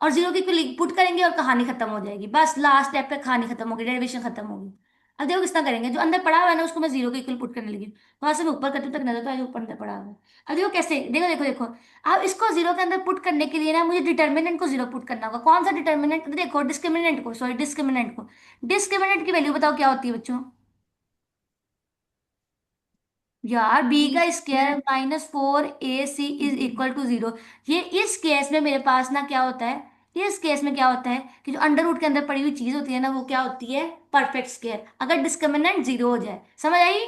और जीरो के इक्वल पुट करेंगे और कहानी खत्म हो जाएगी, बस लास्ट स्टेप पे कहानी खत्म होगी, डेरिवेशन खत्म होगी। अब देखो किस तरह करेंगे, जो अंदर पड़ा हुआ है ना उसको मैं जीरो के इक्वल पुट करने लगी, वहां से मैं ऊपर करती हूँ तक नजर तो जो ऊपर अंदर पड़ा हुआ है। अब देखो कैसे, देखो देखो देखो, अब इसको जीरो के अंदर पुट करने के लिए ना मुझे डिटर्मिनेंट को जीरो पुट करना होगा। कौन सा डिटर्मिनेंट, देखो डिस्क्रिमिनेंट को, सॉरी डिस्क्रिमिनेंट को, डिस्क्रिमिनेंट की वैल्यू बताओ क्या होती है बच्चों? यार बी का square minus four A C is equal to zero. ये इस केस में मेरे पास ना क्या होता है, इस केस में क्या होता है कि जो अंडर रूट के अंदर पड़ी हुई चीज होती है ना वो क्या होती है, परफेक्ट स्क्वायर, अगर डिस्क्रिमिनेंट जीरो हो जाए, समझ आई?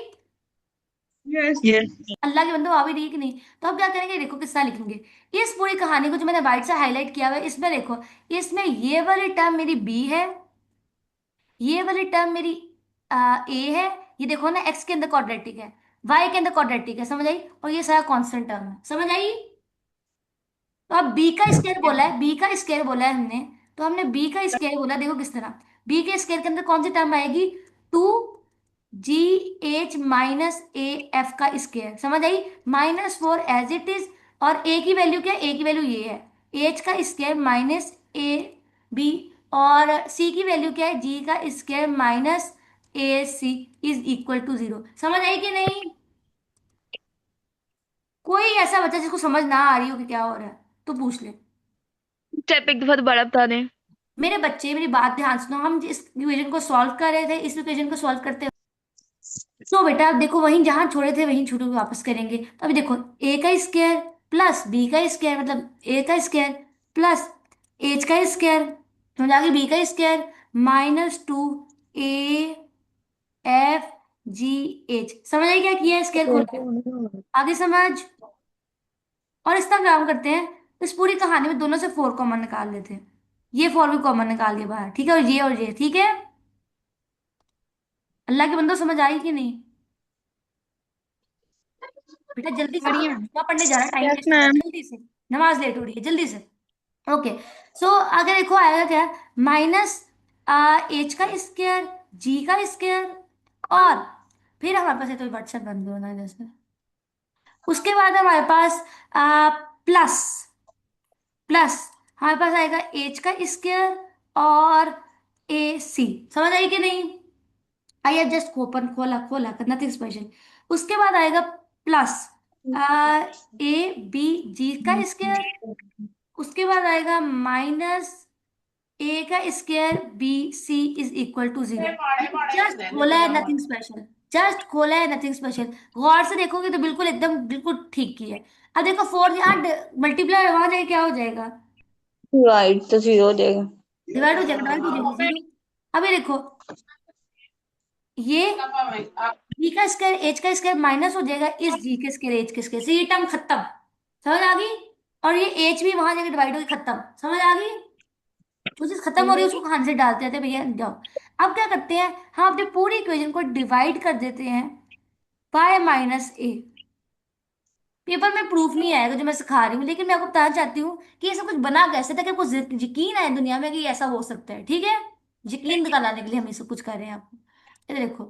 यस। यस। अल्लाह के बंदो आ भी रही है कि नहीं? तो अब क्या करेंगे, देखो किस तरह लिखेंगे इस पूरी कहानी को, जो मैंने व्हाइट से हाईलाइट किया हुआ है इसमें देखो, इसमें ये वाली टर्म मेरी बी है, ये वाली टर्म मेरी ए है, ये देखो ना एक्स के अंदर क्वाड्रेटिक है, वाई के अंदर क्वाड्रेटिक है, समझ आई? और ये सारा कांस्टेंट टर्म है, समझ आई? तो अब बी का स्क्वायर बोला है, बी का स्क्वायर बोला है हमने, तो हमने बी का स्क्वायर बोला, देखो किस तरह, बी के स्क्वायर के अंदर कौन सी टर्म आएगी, two G H minus A F का स्क्वायर, समझ आई? Minus four as it is, और ए की वैल्यू क्या है, ए की वैल्यू ये है, एच का स्क्वायर माइनस ए बी, और सी की वैल्यू क्या है, जी का square minus A C is equal to zero, समझ आई कि नहीं? कोई ऐसा बच्चा जिसको समझ ना आ रही हो कि क्या हो रहा है तो पूछ ले। स्टेप एक दफा दोबारा बता दें। मेरे बच्चे मेरी बात ध्यान सुनो, हम जिस इक्वेशन को सॉल्व कर रहे थे, इस इक्वेशन को सॉल्व करते, तो बेटा अब देखो वहीं जहां छोड़े थे वहीं छोटे वापस करेंगे, तो अभी देखो ए का स्क्वायर प्लस बी का स्क्वायर, मतलब ए का स्क्वायर प्लस एच का स्क्वायर, समझ आ गई, बी का square minus to A F G H, समझ आई क्या किया है, स्क्वायर खोल के, आगे समझ? और इस तरह काम करते हैं, इस पूरी कहानी में दोनों से फोर कॉमन निकाल लेते हैं, ये फोर भी कॉमन निकाल दिया बाहर, ठीक है, और ये ठीक है। अल्लाह के बंदो समझ आई कि नहीं? बेटा जल्दी से बढ़िया। दुआ पढ़ने जा रहा है, टाइम यस वेस्ट हो रहा मैम। है, जल्दी से, नमाज लेट हो रही है, जल्दी से। ओके, सो अगर देखो आएगा क्या, माइनस एच का स्क्वायर, जी का स्क्वायर, और फिर हमारे पास है, तो व्हाट्सएप बंद होना जैसे, उसके बाद हमारे पास प्लस, प्लस हमारे पास आएगा एच का स्क्वायर और ए सी, समझ आई कि नहीं? आई हैव जस्ट ओपन, खोला खोला, नथिंग स्पेशल। उसके बाद आएगा प्लस ए बी जी का स्क्वायर, उसके बाद आएगा माइनस ए का square B C is equal to zero. Just खोला है, नथिंग स्पेशल, जस्ट खोला है, नथिंग स्पेशल। गौर से देखोगे तो बिल्कुल एकदम बिल्कुल ठीक की है। अब देखो फोर यहाँ मल्टीप्लाई वहां जाके क्या हो जाएगा, राइट तो जीरो हो जाएगा। डिवाइड हो जाएगा 0। अब ये देखो, ये जी का स्क्वायर एच का स्क्वायर माइनस हो जाएगा इस जी के स्क्वायर एच के स्क्वायर से, ये टर्म खत्म। समझ आ गई? और ये एच भी वहां जाके डिवाइड होगी, खत्म। समझ आ गई? जो चीज खत्म हो रही है उसको कहां से डालते थे भैया, जाओ। अब क्या करते हैं, हम अपनी पूरी इक्वेशन को डिवाइड कर देते हैं बाय माइनस ए। पेपर में प्रूफ नहीं आएगा जो मैं सिखा रही हूँ, लेकिन मैं आपको बताना चाहती हूँ कि ये सब कुछ बना कैसे ताकि आपको यकीन आए दुनिया में कि ऐसा हो सकता है। ठीक है? यकीन दिलाने के लिए हम ये सब कुछ कर रहे हैं आपको। ये देखो,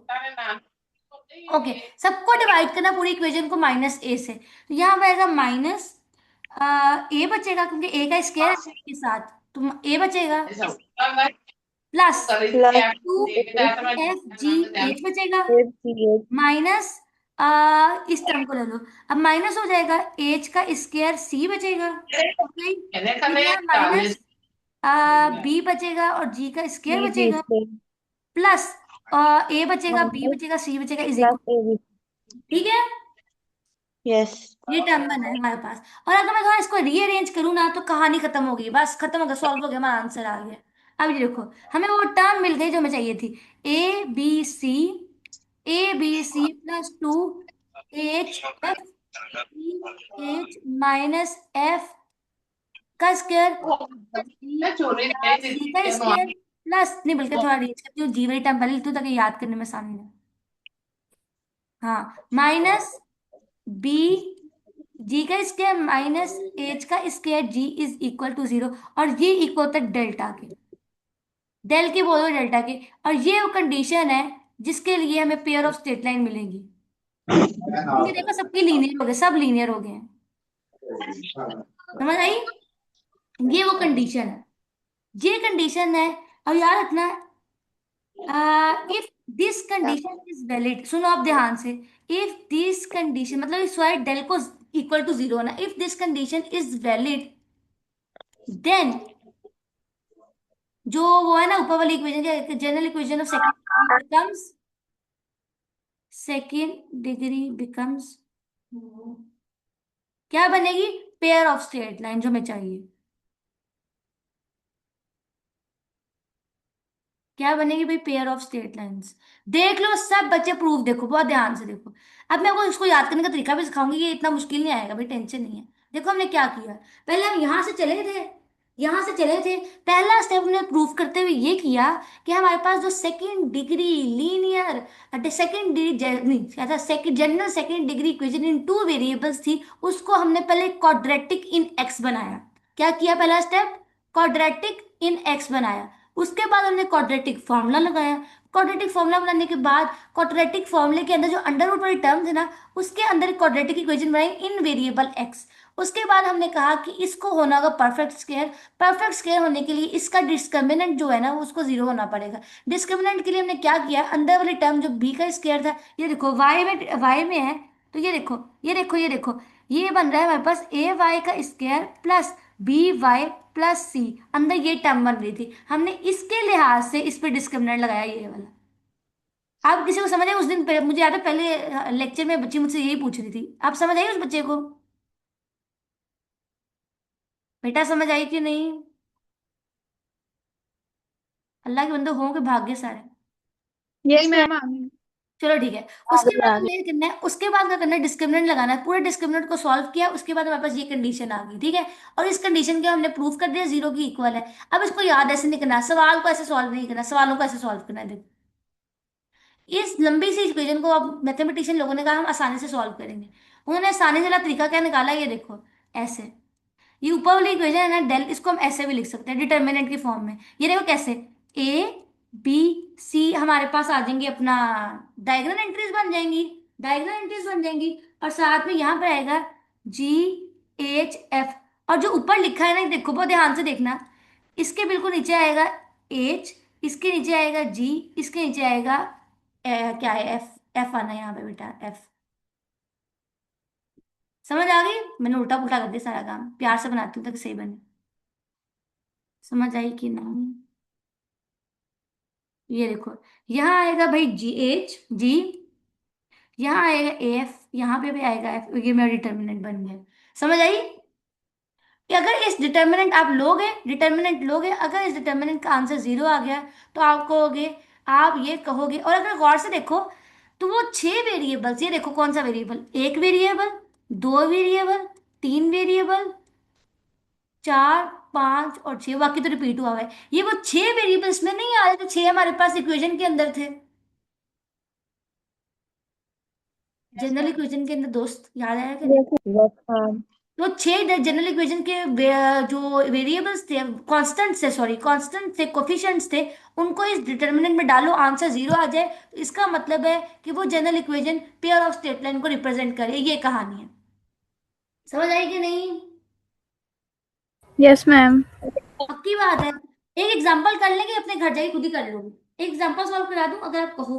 ओके, सबको डिवाइड करना पूरी इक्वेशन को माइनस ए से, तो यहाँ पर आएगा माइनस ए बचेगा क्योंकि ए का स्क्वायर है के साथ, तो ए बचेगा plus plus 2 F G H बचेगा FGH माइनस इस टर्म को ले लो। अब माइनस हो जाएगा एच का स्क्वायर सी बचेगा, ओके, फिर यहाँ माइनस बी बचेगा और जी का स्क्वायर BG बचेगा स्क्वायर प्लस ए बचेगा बी माइनस बचेगा सी बचेगा इज प्लस इक्वल। AB। ठीक है? यस। ये टर्म बना है हमारे पास, और अगर मैं थोड़ा इसको रीअरेंज करूँ ना तो कहानी खत्म हो गई, बस खत्म हो गया, सॉल्व हो गया, हमारा आंसर आ गया। अब ये देखो, हमें वो टर्म मिल गई जो हमें चाहिए थी, A B C +2 H minus F का स्क्वायर सी का स्क्वायर प्लस, नहीं बल्कि थोड़ा रीच करती हूँ, जी वाली टर्म पहले लिखती हूँ ताकि याद करने में आसानी हो। हाँ, माइनस बी जी का स्क्वायर माइनस एच का square G is equal to 0, और ये इक्वल होता है डेल्टा के, डेल के बोलो डेल्टा के। और ये वो कंडीशन है जिसके लिए हमें पेयर ऑफ स्ट्रेट लाइन मिलेंगी, क्योंकि देखो सबके लीनियर हो गए, सब लीनियर हो गए हैं। समझ आई? ये वो कंडीशन है, ये कंडीशन है। और याद रखना, if this condition is valid, सुनो आप ध्यान से, इफ दिस कंडीशन मतलब इस वाले डेल को इक्वल टू 0 ना, if this condition is valid then जो वो है ना ऊपर वाली equation, general equation of second degree becomes क्या बनेगी, पेयर ऑफ स्ट्रेट लाइन जो हमें चाहिए। क्या बनेगी भाई, पेयर ऑफ स्ट्रेट लाइंस। देख लो सब बच्चे प्रूफ देखो, बहुत ध्यान से देखो। अब मैं आपको इसको याद करने का तरीका भी सिखाऊंगी, ये इतना मुश्किल नहीं आएगा भाई, टेंशन नहीं है। देखो हमने क्या किया, पहले हम यहां से चले थे, यहां से चले थे। पहला स्टेप हमने प्रूफ करते हुए ये किया कि हमारे पास जो second degree linear second degree नहीं क्या था, second general second degree equation in two variables थी, उसको हमने पहले क्वाड्रेटिक इन एक्स बनाया। क्या किया पहला स्टेप, क्वाड्रेटिक इन एक्स बनाया। उसके बाद हमने क्वाड्रेटिक फॉर्मूला लगाया। क्वाड्रेटिक फॉर्मूला बनाने के बाद क्वाड्रेटिक फॉर्मूले के अंदर जो अंडर रूट वाली टर्म थे ना, उसके अंदर क्वाड्रेटिक इक्वेशन बनाई इन वेरिएबल एक्स। उसके बाद हमने कहा कि इसको होना होगा परफेक्ट स्क्वायर। परफेक्ट स्क्वायर होने के लिए इसका डिस्क्रिमिनेंट जो है ना उसको 0 होना पड़ेगा। डिस्क्रिमिनेंट के लिए हमने क्या किया, अंदर वाली टर्म जो बी का स्क्वायर था, ये देखो वाई में है, तो ये देखो ये बन रहा है हमारे पास ए वाई का square plus B Y plus C, अंदर ये टर्म बन रही थी, हमने इसके लिहाज से इस पे डिस्क्रिमिनेंट लगाया ये वाला। आप किसी को समझ आए उस दिन मुझे याद है पहले लेक्चर में बच्ची मुझसे यही पूछ रही थी, आप समझ आई उस बच्चे को? बेटा समझ आई कि नहीं? अल्लाह के बंदे होंगे भाग्य सारे। नहीं मैम आ गई। चलो ठीक है। उसके बाद हमें क्या करना है, उसके बाद क्या करना है, डिस्क्रिमिनेंट लगाना है। पूरे डिस्क्रिमिनेंट को सॉल्व किया, उसके बाद हमारे पास ये कंडीशन आ गई, ठीक है। और इस कंडीशन के हमने प्रूफ कर दिया 0 की इक्वल है। अब इसको याद ऐसे नहीं करना, सवाल को ऐसे सॉल्व नहीं करना, सवालों को ऐसे सॉल्व करना है। देखो इस लंबी सी इक्वेशन को अब मैथमेटिशियन लोगों ने कहा हम आसानी से सॉल्व करेंगे। उन्होंने आसानी से वाला तरीका क्या निकाला, ये देखो ऐसे, ये ऊपर वाली इक्वेशन है ना डेल, इसको हम ऐसे भी लिख सकते हैं डिटर्मिनेंट की फॉर्म में। ये देखो कैसे, ए बी सी हमारे पास आ जाएंगे, अपना डायगोनल एंट्रीज बन जाएंगी, और साथ में यहाँ पर आएगा जी एच एफ। और जो ऊपर लिखा है ना देखो बहुत ध्यान से देखना, इसके बिल्कुल नीचे आएगा एच, इसके नीचे आएगा जी, इसके नीचे आएगा क्या है एफ, एफ आना है यहाँ पे बेटा एफ। समझ आ गई? मैंने उल्टा पुल्टा कर दिया सारा काम, प्यार से बनाती हूँ ताकि सही बने। समझ आई कि नहीं? ये देखो यहाँ आएगा भाई जी एच जी, यहाँ आएगा एफ, यहाँ पे भी आएगा एफ, ये मेरा डिटर्मिनेंट बन गया। समझ आई? कि अगर इस डिटर्मिनेंट लोगे, अगर इस डिटर्मिनेंट का आंसर 0 आ गया तो आप ये कहोगे। और अगर गौर से देखो तो वो 6 वेरिएबल्स, ये देखो कौन सा वेरिएबल, 1 वेरिएबल, 2 वेरिएबल, 3 वेरिएबल, 4, 5 और 6, बाकी तो रिपीट हुआ है। ये वो 6 वेरिएबल्स में नहीं आ रहे थे, 6 हमारे पास इक्वेशन के अंदर थे, जनरल इक्वेशन के अंदर, दोस्त याद आया कि नहीं? Yes, ma'am. तो 6 जनरल इक्वेशन के जो वेरिएबल्स थे, कांस्टेंट थे, कोफिशिएंट्स थे, उनको इस डिटर्मिनेंट में डालो, आंसर 0 आ जाए, तो इसका मतलब है कि वो general equation pair of straight line को रिप्रेजेंट करे। ये कहानी है, समझ आई कि नहीं? Yes ma'am. पक्की बात है। एक एग्जांपल कर लेंगे, अपने घर जाके खुद ही कर लोगे। एक एग्जांपल सॉल्व करा दूं अगर आप कहो?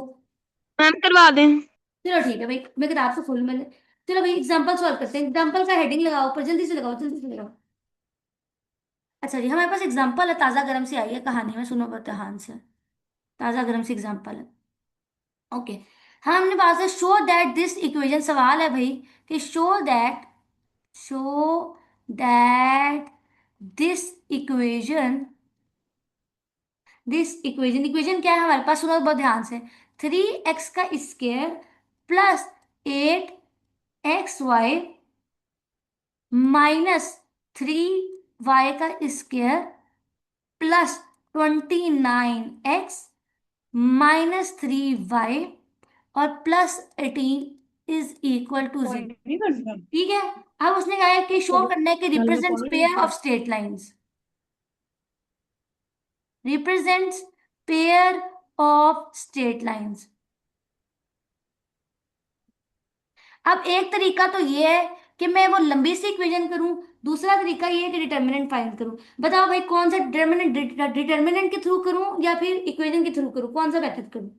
मैम करवा दें। चलो ठीक है भाई, मैं किताब से खोलूं मैंने। चलो भाई एग्जांपल सॉल्व करते हैं। एग्जांपल का हेडिंग लगाओ ऊपर, जल्दी से लगाओ, जल्दी से लगाओ। अच्छा जी, हमारे पास एग्जांपल है, ताजा गरम से आई है कहानी में, सुनो बहुत ध्यान से। ताजा गरम से एग्जांपल है। ओके, हाँ हमने पास है शो दैट दिस इक्वेशन, सवाल है भाई कि show that this equation equation क्या है हमारे पास, सुनो बहुत ध्यान से। 3x का square plus 8xy minus 3y का square plus 29x minus 3y और प्लस 18 इज इक्वल टू 0। ठीक है, अब उसने कहा है कि शो करने के represents pair of straight lines, represents pair of straight lines. अब एक तरीका तो ये है कि मैं वो लंबी सी इक्वेशन करूं, दूसरा तरीका ये है कि डिटर्मिनेंट फाइंड करूं। बताओ भाई कौन सा डिटर्मिनेंट के थ्रू करूं या फिर इक्वेशन के थ्रू करूं, कौन सा मेथड करूं?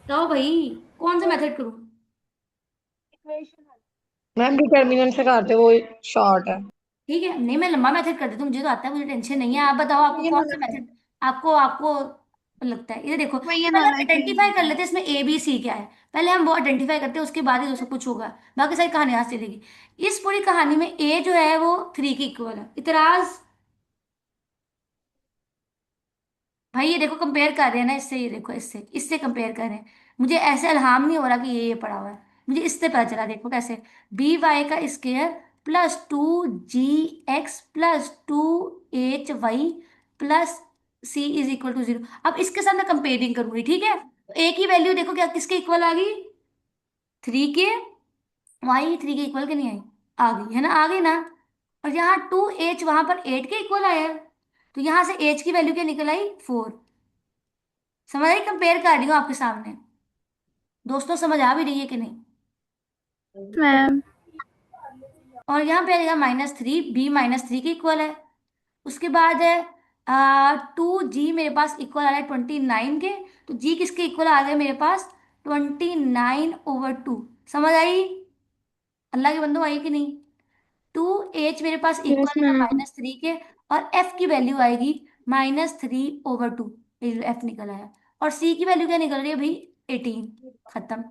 बताओ भाई कौन सा मेथड करूं? मैम डिटर्मिनेंट से करते वो शॉर्ट है। ठीक है, नहीं मैं लंबा मेथड कर देती हूँ, मुझे तो आता है, मुझे टेंशन नहीं है। आप बताओ आपको कौन सा मेथड आपको आपको लगता है। ये देखो पहले हम आइडेंटिफाई कर लेते हैं इसमें ए बी सी क्या है, पहले हम वो आइडेंटिफाई करते हैं, उसके बाद ही तो सब कुछ होगा, बाकी सारी कहानी यहाँ से चलेगी। इस पूरी कहानी में ए जो है वो 3 के इक्वल है। इतराज? भाई ये देखो कंपेयर कर रहे हैं ना इससे, ये देखो इससे इससे कंपेयर कर रहे हैं, मुझे ऐसे इल्हाम नहीं हो रहा कि ये पड़ा हुआ है, मुझे इससे पता चला। देखो कैसे, बी वाई का square plus 2 GX plus 2 HY plus C = 0। अब इसके साथ मैं कंपेयरिंग करूंगी, ठीक है? तो ए की वैल्यू देखो क्या किसके इक्वल आ गई, 3 के। वाई 3 के इक्वल के नहीं आई, आ गई है ना, आ गई ना। और यहाँ 2H वहां पर 8 के इक्वल आया, तो यहाँ से H की वैल्यू क्या निकल आई, 4। समझ आई, कंपेयर कर रही हूँ आपके सामने। दोस्तों समझ आ भी रही है कि नहीं? मैम। और यहाँ पे आएगा -3, बी -3 के इक्वल है। उसके बाद है 2G मेरे पास इक्वल आ रहा है 29 के, तो जी किसके इक्वल आ गए मेरे पास, 29/2। समझ आई अल्लाह के बंदो, आई कि नहीं? 2H मेरे पास Yes, इक्वल है ma'am. -3 के, और F की वैल्यू आएगी -3/2, F निकल आया। और C की वैल्यू क्या निकल रही है भाई, 18। खत्म,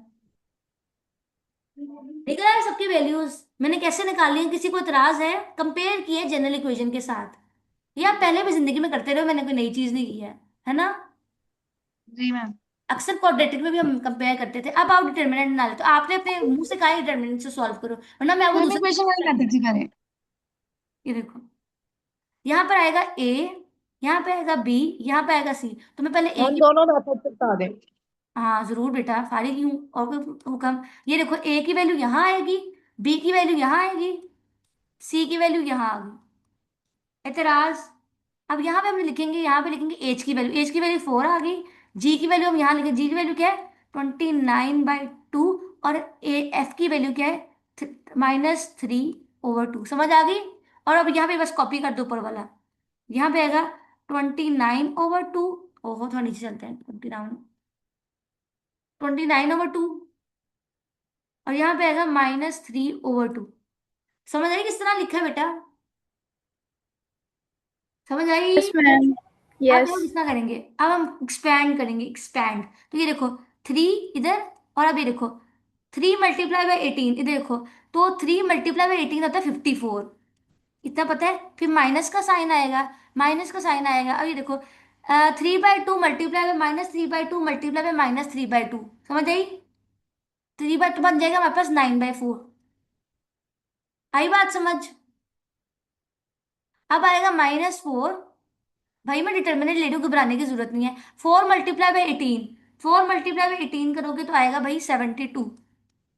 निकल आया सबकी वैल्यूज। मैंने कैसे निकाली है, किसी को इतराज है? कंपेयर किए जनरल इक्वेशन के साथ, ये आप पहले भी जिंदगी में करते रहो, मैंने कोई नई चीज नहीं की है ना? जी मैम। अक्सर क्वाड्रेटिक में भी हम कंपेयर करते थे। अब आप डिटर्मिनेंट ना ले, तो आपने अपने मुंह से कहा डिटर्मिनेंट से सॉल्व करो, वरना मैं आपको मैम दूसरा इक्वेशन वही करते थे पहले। ये देखो, यहाँ पर आएगा ए, यहाँ पे आएगा बी, यहाँ पे आएगा सी, तो मैं पहले ए हम की, दोनों मेथड से बता दें। हाँ जरूर बेटा, फारिग ही हूँ और कोई हुक्म। ये देखो ए की वैल्यू यहाँ आएगी, बी की वैल्यू यहाँ आएगी, सी की वैल्यू यहाँ आ गई। एतराज? अब यहाँ पे हम लिखेंगे, यहाँ पे लिखेंगे एच की वैल्यू 4 आ गई। जी की वैल्यू हम यहाँ लिखेंगे, जी की वैल्यू क्या है, 29/2। और एफ की वैल्यू क्या है, -3/2। समझ आ गई? और अब यहाँ पे बस कॉपी कर दो ऊपर वाला, यहाँ पे आएगा 29/2। ओहो थोड़ा नीचे चलते हैं, 29/2। और यहाँ पे आएगा -3/2। समझ आई किस तरह लिखा है बेटा? समझ आई? Yes ma'am. अब यस। देखो कितना करेंगे, अब हम एक्सपैंड करेंगे, एक्सपैंड। तो ये देखो 3 इधर, और अब ये देखो 3 × 18, ये देखो, तो 3 × 18 होता है 54, इतना पता है। फिर माइनस का साइन आएगा, माइनस का साइन आएगा। अब ये देखो, 3/2 मल्टीप्लाई बाय -3/2 मल्टीप्लाई बाय -3/2, समझ आई? 3/2 बन जाएगा हमारे पास 9/4। आई बात समझ? अब आएगा -4, भाई मैं डिटर्मिनेंट ले रही हूँ, घबराने की जरूरत नहीं है। 4 × 18, 4 × 18 करोगे तो आएगा भाई 72,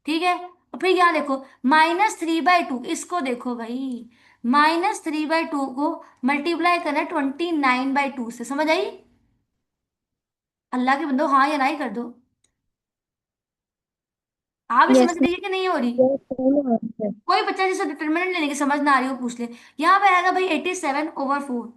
ठीक है। और फिर यहाँ देखो -3/2, इसको देखो भाई, -3/2 को मल्टीप्लाई करना है 29/2 से, समझ आई? अल्लाह के बंदो, हाँ या ना ही कर दो। आप भी समझ Yes, रही है कि नहीं हो रही? ma'am. कोई बच्चा जिसे डिटर्मिनेंट लेने की समझ ना आ रही हो पूछ ले। यहाँ पे आएगा भाई 87/4,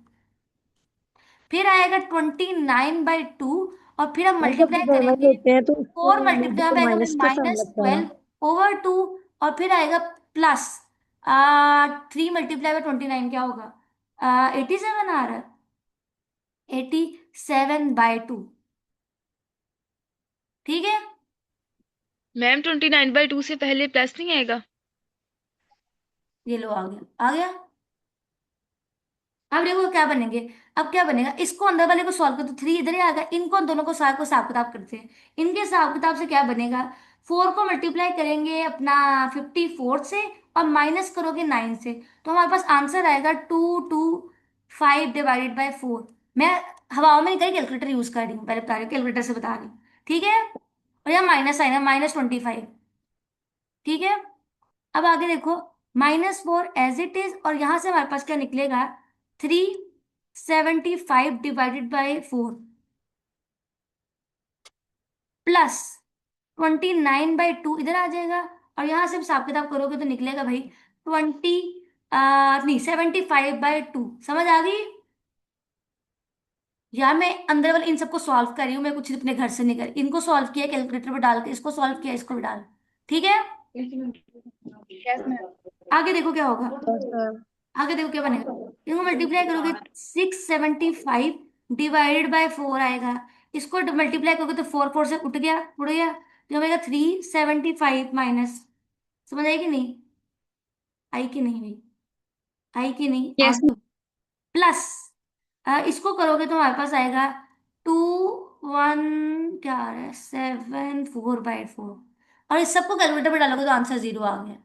फिर आएगा 29/2, और फिर हम और जब मल्टीप्लाई डिटरमाइन करेंगे होते हैं तो उसके 4 मल्टीप्लाई, यहाँ देखो पे आएगा भाई माइनस का साइन लगता है। -12/2, और फिर आएगा प्लस 3 × 29 क्या होगा? 87 आ रहा है, 87/2, ठीक है। मैम 29/2 से पहले प्लस नहीं आएगा? ये लो, आ गया, आ गया। अब देखो क्या बनेंगे, अब क्या बनेगा, इसको अंदर वाले को सॉल्व कर तो 3 इधर ही आ गया, इनको दोनों को साथ को हिसाब किताब करते हैं। इनके हिसाब किताब से क्या बनेगा, 4 को मल्टीप्लाई करेंगे अपना 54 से, और माइनस करोगे 9 से, तो हमारे पास आंसर आएगा 225/4। मैं हवाओं में नहीं करी, कैलकुलेटर यूज कर रही हूँ, पहले बता रही हूँ, कैलकुलेटर से बता रही हूँ, ठीक है। और यहाँ माइनस आएगा -25, ठीक है। अब आगे देखो, -4 एज इट इज, और यहां से हमारे पास क्या निकलेगा, 375/4 प्लस 29/2 इधर आ जाएगा, और यहां से हिसाब किताब करोगे तो निकलेगा भाई 75/2, समझ आ गई? यार मैं अंदर वाले इन सबको सॉल्व कर रही हूँ, मैं कुछ अपने घर से नहीं कर, इनको सॉल्व किया कैलकुलेटर पर डाल के, इसको सॉल्व किया, इसको भी डाल, ठीक है। Yes ma'am. आगे देखो क्या होगा, Yes, ma'am. आगे देखो क्या बनेगा, इसको मल्टीप्लाई करोगे 675/4 आएगा, इसको मल्टीप्लाई करोगे तो 4 4 से उठ गया, उड़ गया, तो बनेगा 375 माइनस, समझ आई कि नहीं? आई कि नहीं भाई? आई कि नहीं? यस आगे प्लस, इसको करोगे तो हमारे पास आएगा 2 1 क्या आ रहा है, 7/4, और इस सबको कैलकुलेटर पे डालोगे तो आंसर 0 आ गया।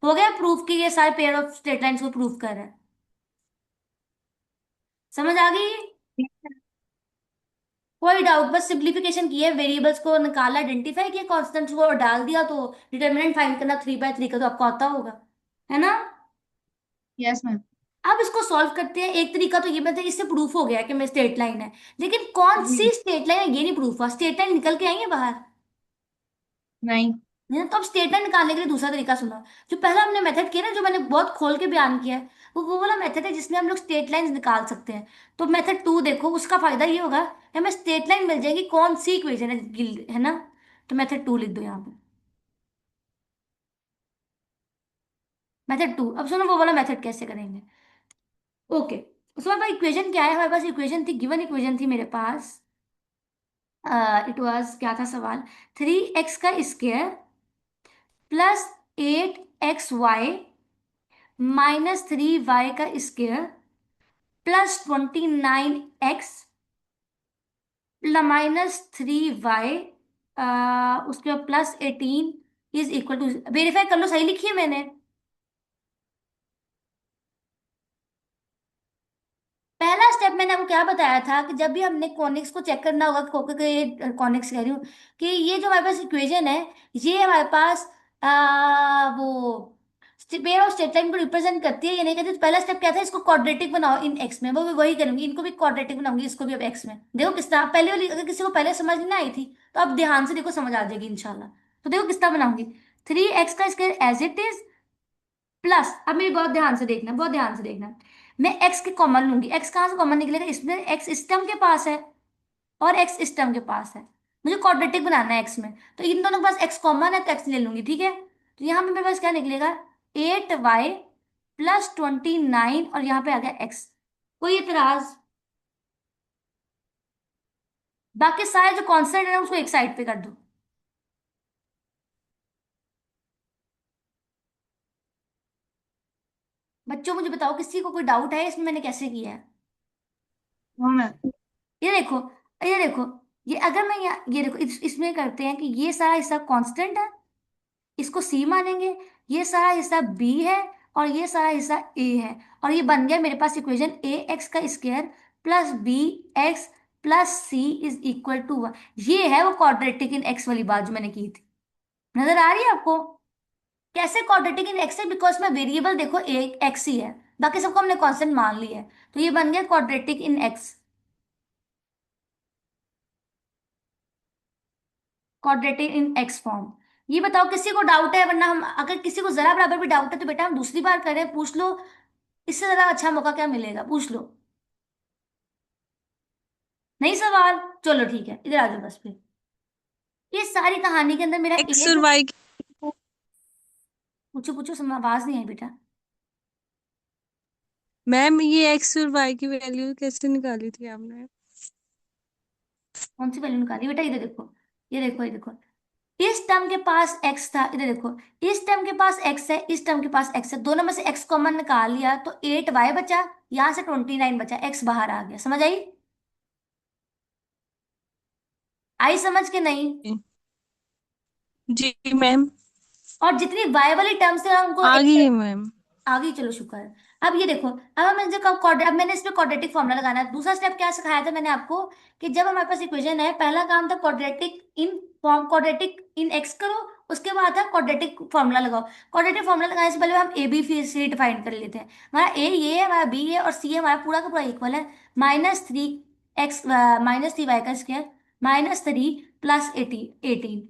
हो गया प्रूफ कि ये सारे पेयर ऑफ स्ट्रेट लाइंस को प्रूफ कर रहा है, समझ आ गई? कोई डाउट? बस सिंप्लीफिकेशन की है, वेरिएबल्स को निकाला, आइडेंटिफाई किया, कॉन्स्टेंट्स को डाल दिया, तो डिटर्मिनेंट फाइंड करना 3/3 का तो आपको आता होगा, है ना? Yes ma'am. अब इसको सॉल्व करते हैं। एक तरीका तो ये बताया, इससे प्रूफ हो गया कि मैं स्ट्रेट लाइन है, लेकिन कौन जी सी स्ट्रेट लाइन है ये नहीं प्रूफ हुआ। स्ट्रेट लाइन निकल के आई है बाहर, नहीं। है ना? तो अब स्ट्रेट लाइन निकालने के लिए दूसरा तरीका सुनो। जो पहला हमने मेथड किया ना, जो मैंने बहुत खोल के बयान किया है, वो वाला मेथड है जिसमें हम लोग स्ट्रेट लाइन निकाल सकते हैं। तो मेथड 2 देखो, उसका फायदा ये होगा कि हमें स्ट्रेट लाइन मिल जाएगी, कौन सी इक्वेशन है ना। तो मेथड 2 लिख दो यहाँ पे, मेथड 2। अब सुनो वो वाला मेथड कैसे करेंगे। ओके, उसमें हमारे पास इक्वेशन क्या है, हमारे पास इक्वेशन थी, गिवन इक्वेशन थी मेरे पास। इट वाज, क्या था सवाल, 3x² +8xy -3y² +29x -3y, उसके बाद +18 इज इक्वल टू, वेरीफाई कर लो सही लिखी है मैंने। पहला स्टेप मैंने आपको क्या बताया था कि जब भी हमने कॉनिक्स को चेक करना होगा, कॉनिक्स कह रही हूँ, कि ये जो हमारे पास इक्वेशन है, ये हमारे पास वो पेयर ऑफ स्ट्रेट लाइन को रिप्रेजेंट करती है, ये नहीं करती। तो पहला स्टेप क्या था, इसको क्वाड्रेटिक बनाओ इन एक्स में, वो भी वही करूंगी, इनको भी क्वाड्रेटिक बनाऊंगी, इसको भी अब एक्स में। देखो किस तरह, पहले वाली अगर किसी को पहले समझ नहीं आई थी तो अब ध्यान से देखो, समझ आ जाएगी इंशाल्लाह। तो देखो किस तरह बनाऊंगी, 3x² as it is plus, अब मेरी बहुत ध्यान से देखना, बहुत ध्यान से देखना, मैं एक्स के कॉमन लूंगी। एक्स कहाँ से कॉमन निकलेगा, इसमें एक्स इस टर्म के पास है और एक्स इस टर्म के पास है, मुझे क्वाड्रेटिक बनाना है एक्स में, तो इन दोनों के पास एक्स कॉमन है तो एक्स ले लूंगी, ठीक है। तो यहाँ पे मेरे पास क्या निकलेगा, 8y +29, और यहाँ पे आ गया एक्स। कोई इतराज? बाकी सारे जो कॉन्स्टेंट है ना, उसको एक साइड पे कर दो। बच्चों मुझे बताओ, किसी को कोई डाउट है इसमें मैंने कैसे किया है? हाँ मैम। ये देखो, ये देखो, ये अगर मैं ये देखो, इसमें करते हैं कि ये सारा हिस्सा कांस्टेंट है, इसको सी मानेंगे, ये सारा हिस्सा बी है, और ये सारा हिस्सा ए है, और ये बन गया मेरे पास इक्वेशन ए एक्स का square plus B X plus C is equal to 1। ये है वो क्वाड्रेटिक इन एक्स वाली बात जो मैंने की थी। नजर आ रही है आपको? कैसे क्वाड्रेटिक इन एक्स है? बिकॉज में वेरिएबल देखो एक एक्स ही है, बाकी सबको हमने कांस्टेंट मान लिया है, तो ये बन गया quadratic in x, quadratic in x form. ये बताओ किसी को डाउट है? वरना हम, अगर किसी को जरा बराबर भी डाउट है तो बेटा हम दूसरी बार करें, पूछ लो। इससे ज्यादा अच्छा मौका क्या मिलेगा? पूछ लो। नहीं सवाल? चलो ठीक है, इधर आ जाओ बस फिर। ये सारी कहानी के अंदर मेरा एक्स ए और जो, वाई की पूछो पूछो, समय आवाज नहीं आई बेटा। मैम, ये एक्स और वाई की वैल्यू कैसे निकाली थी आपने? कौन सी वैल्यू निकाली बेटा? इधर देखो, ये देखो, ये देखो, इस टर्म के पास एक्स था, इधर देखो, इस टर्म के पास एक्स है, इस टर्म के पास एक्स है, दोनों में से एक्स कॉमन निकाल लिया तो 8y बचा, यहां से 29 बचा, एक्स बाहर आ गया। समझ आई? आई समझ के नहीं? जी मैम, और जितनी y वाली टर्म्स है हमको आ एक गई से है मैम। आगे, चलो शुक्र है। अब ये देखो, अब हम इनसे अब मैंने इसमें क्वाड्रेटिक फॉर्मूला लगाना है। दूसरा स्टेप क्या सिखाया था मैंने आपको, कि जब हमारे पास इक्वेशन है, पहला काम था quadratic in form, quadratic in x करो, उसके बाद था क्वाड्रेटिक फॉर्मूला लगाओ। क्वाड्रेटिक फॉर्मूला लगाने से पहले हम ए बी फिर सी डिफाइन कर लेते हैं। हमारा ए ये है, हमारा बी है, और सी है हमारा पूरा का पूरा इक्वल है -3 x -3 y का स्क्वायर -3 प्लस 18।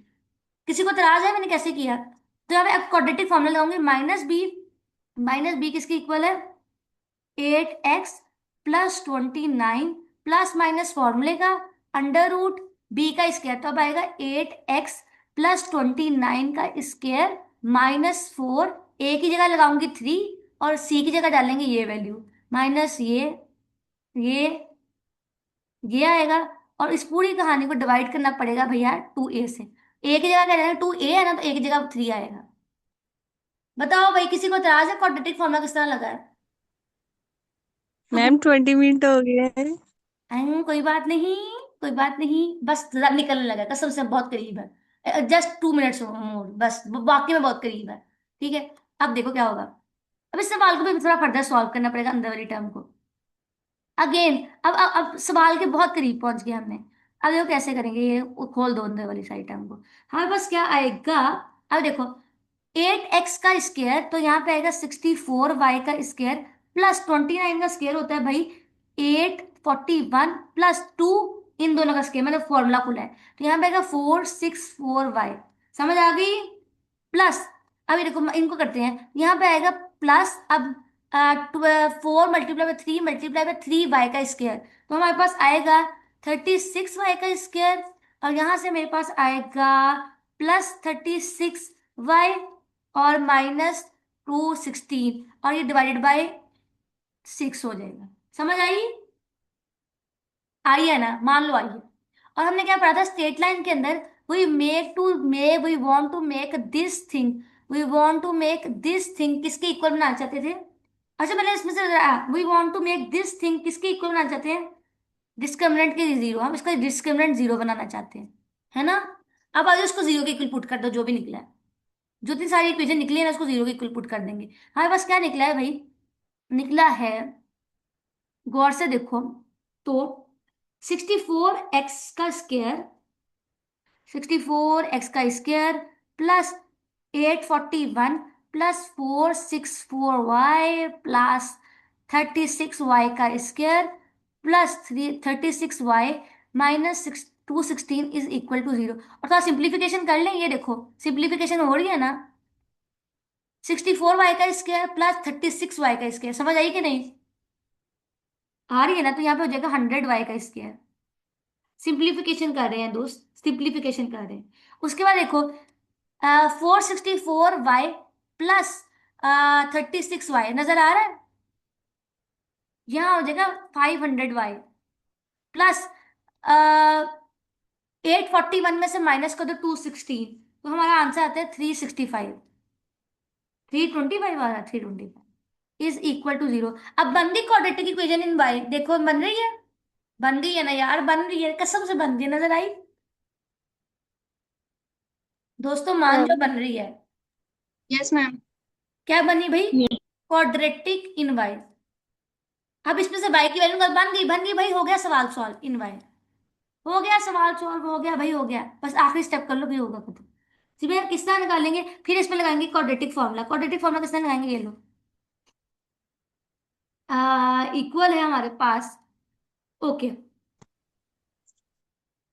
किसी को इतराज है मैंने कैसे किया? तो यहाँ पे अब क्वाड्रेटिक फॉर्मूला लगाऊंगी, माइनस बी किसके इक्वल है? 8x प्लस 29 प्लस माइनस फॉर्मूले का अंडर रूट बी का स्क्वायर, तो अब आएगा 8x प्लस 29 का स्क्वायर -4, ए की जगह लगाऊंगी 3, और सी की जगह डालेंगे ये वैल्यू, माइनस ये ये आएगा। और इस पूरी कहानी को डिवाइड करना पड़ेगा भैया 2a से। ए की जगह क्या जाएगा? 2a है ना, तो ए की जगह 3 आएगा। बताओ भाई, किसी को इतराज है क्वाड्रेटिक फॉर्मूला किस तरह लगा है? तो मैम 20 मिनट हो गए हैं। कोई बात नहीं, कोई बात नहीं, बस निकलने लगा, कसम से बहुत करीब है, जस्ट 2 मिनट्स मोर बस, बाकी में बहुत करीब है। ठीक है, अब देखो क्या होगा। अब इस सवाल को भी थोड़ा फर्दर सॉल्व करना पड़ेगा, अंदर वाली टर्म को अगेन। अब सवाल के बहुत करीब पहुंच गए हमने। अब देखो कैसे करेंगे, ये खोल दो अंदर वाली साइड टर्म को। हमारे पास क्या आएगा? अब देखो, 8x का स्क्वायर, तो यहाँ पे आएगा 64y का स्क्वायर प्लस 29 का स्क्वायर होता है भाई 841 प्लस 2, इन दोनों का स्क्वायर मतलब फॉर्मूला खुला है, तो यहाँ पे आएगा 464y। समझ आ गई? प्लस, अब ये देखो इनको करते हैं, यहाँ पे आएगा प्लस, अब 4 multiply by 3 multiply by 3 Y का स्क्वायर, तो हमारे पास आएगा 36y का स्क्वायर, और यहाँ से मेरे पास आएगा +36y और -216, और ये डिवाइडेड बाय 6 हो जाएगा। समझ आई? आई है ना? मान लो आई है। और हमने क्या पढ़ा था स्ट्रेट लाइन के अंदर? We want to make this thing, किसके इक्वल बनाना चाहते थे? अच्छा मैंने इसमें से we want to make this thing किसके इक्वल बनाना चाहते हैं? डिस्क्रिमिनेंट के जीरो, हम इसका डिस्क्रिमिनेंट जीरो बनाना चाहते हैं, है ना? अब आज उसको जीरो के इक्वल पुट कर दो, जो भी निकला है, जो इतनी सारी इक्वेशन निकली है ना, उसको जीरो के इक्वल पुट कर देंगे। हमारे पास क्या निकला है भाई? निकला है, गौर से देखो तो, 64x का square plus 841 plus 464y plus 36y का square plus 36y -216 is equal to 0। और थोड़ा सिंप्लीफिकेशन कर लें, ये देखो सिंप्लीफिकेशन हो रही है ना, 64y का स्क्वायर प्लस 36y का स्क्वायर, समझ आई कि नहीं? आ रही है ना? तो यहाँ पे हो जाएगा 100y का स्क्वायर। सिंप्लीफिकेशन कर रहे हैं दोस्त, सिंप्लीफिकेशन कर रहे हैं। उसके बाद देखो 464y प्लस 36y नजर आ रहा है? यहाँ हो जाएगा 500y प्लस 841 में से माइनस कर दो 216, तो हमारा आंसर आता है 365, 325 आ रहा है, 325। Is equal to 0। अब बन गई क्वाड्रेटिक इक्वेशन इन y, देखो बन रही है, बन गई है ना यार, बन रही है, कसम से बन रही है, नजर आई दोस्तों, मान जो बन रही है। Yes ma'am. क्या बनी भाई? Quadratic in y। अब इसमें से y की वैल्यू बन गई भाई, हो गया सवाल सॉल्व इन y, हो गया सवाल सॉल्व, हो गया भाई, हो गया। बस आखिरी स्टेप कर लो भी होगा खत्म। सिर्फ यार किसका निकालेंगे, फिर इसमें लगाएंगे क्वाड्रेटिक फॉर्मूला। क्वाड्रेटिक फॉर्मूला किसने लगाएंगे, ये लो, इक्वल है हमारे पास। ओके,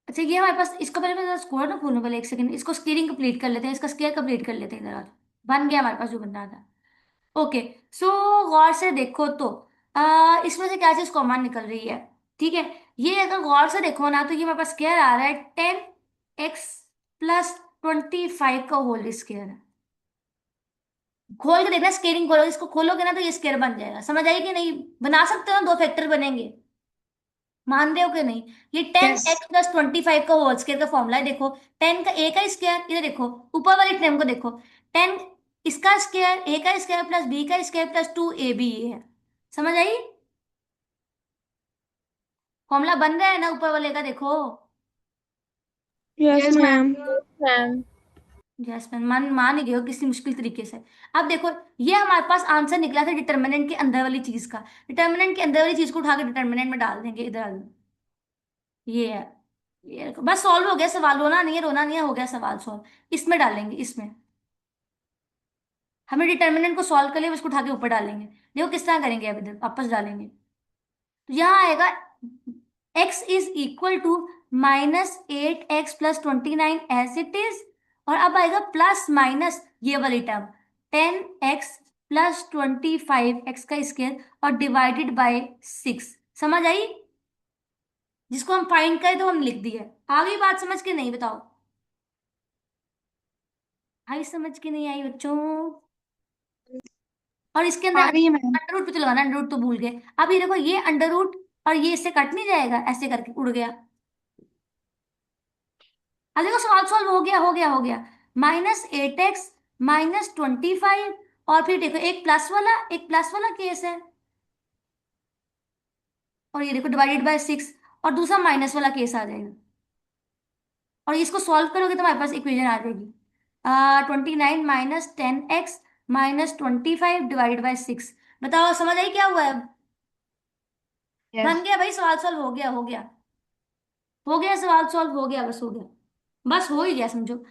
अच्छा ये हमारे पास, इसको पहले मैं स्कोर ना खोलूं, पहले एक सेकंड, इसको स्केलिंग कंप्लीट कर लेते हैं, इसका स्केयर कंप्लीट कर लेते हैं इधर। बन गया हमारे पास जो बन रहा था। ओके, सो गौर से देखो तो इसमें से क्या चीज कॉमन निकल रही है, ठीक है। ये अगर गौर से देखो ना, तो ये हमारे पास स्केयर आ रहा है 10x+25 का होल स्केयर है। खोल के देखना, स्केलिंग खोलो, इसको खोलोगे ना तो ये स्केयर बन जाएगा। समझ आई कि नहीं? बना सकते हो ना, दो फैक्टर बनेंगे, मान रहे हो कि नहीं? ये 10x+25 का होल स्केयर का फॉर्मूला है, देखो 10 का ए का स्केयर, इधर देखो ऊपर वाली टर्म को देखो, 10 इसका स्केयर, ए का स्केयर प्लस बी का स्केयर प्लस 2ab ये है। समझ आई? फॉर्मूला बन रहा है ना ऊपर वाले का, देखो। Yes, ma'am. Ma'am yes ma'am, मान ही गए हो किसी मुश्किल तरीके से। अब देखो, ये हमारे पास आंसर निकला था डिटर्मिनेंट के अंदर वाली चीज का। डिटर्मिनेंट के अंदर वाली चीज को उठा के डिटर्मिनेंट में डाल देंगे, इधर आ जाओ। ये है, ये देखो, बस सॉल्व हो गया सवाल, रोना नहीं है, रोना नहीं है, हो गया सवाल सॉल्व। इसमें डालेंगे, इसमें हमें डिटर्मिनेंट को सॉल्व कर लिया, उसको उठा के ऊपर डालेंगे। देखो किस तरह करेंगे, अब इधर वापस डालेंगे तो यहाँ आएगा x is equal to -8x+29 as it is, और अब आएगा प्लस माइनस ये वाली टर्म 10x+25 x का स्क्वायर और डिवाइडेड बाय 6। समझ आई? जिसको हम फाइंड करें तो हम लिख दिए। आ गई बात समझ के? नहीं बताओ, आई समझ के नहीं आई बच्चों? और इसके अंदर आ गई है मैम। अंडर रूट पे तो लगाना, अंडर रूट तो भूल गए। अब ये देखो, ये अंडर रूट और ये इससे कट नहीं जाएगा, ऐसे करके उड़ गया। अब देखो सवाल सॉल्व हो गया, हो गया, हो गया। -8x -25, और फिर देखो एक प्लस वाला केस है, और ये देखो डिवाइडेड बाय 6, और दूसरा माइनस वाला केस आ जाएगा। और इसको सॉल्व करोगे तो हमारे पास इक्वेशन आ जाएगी 29 -10x -25 डिवाइडेड बाय 6। बताओ समझ आई क्या हुआ है अब? बन गया भाई, सवाल सॉल्व हो गया, हो गया, हो गया, सवाल सॉल्व हो गया, बस हो गया, बस हो ही गया समझो।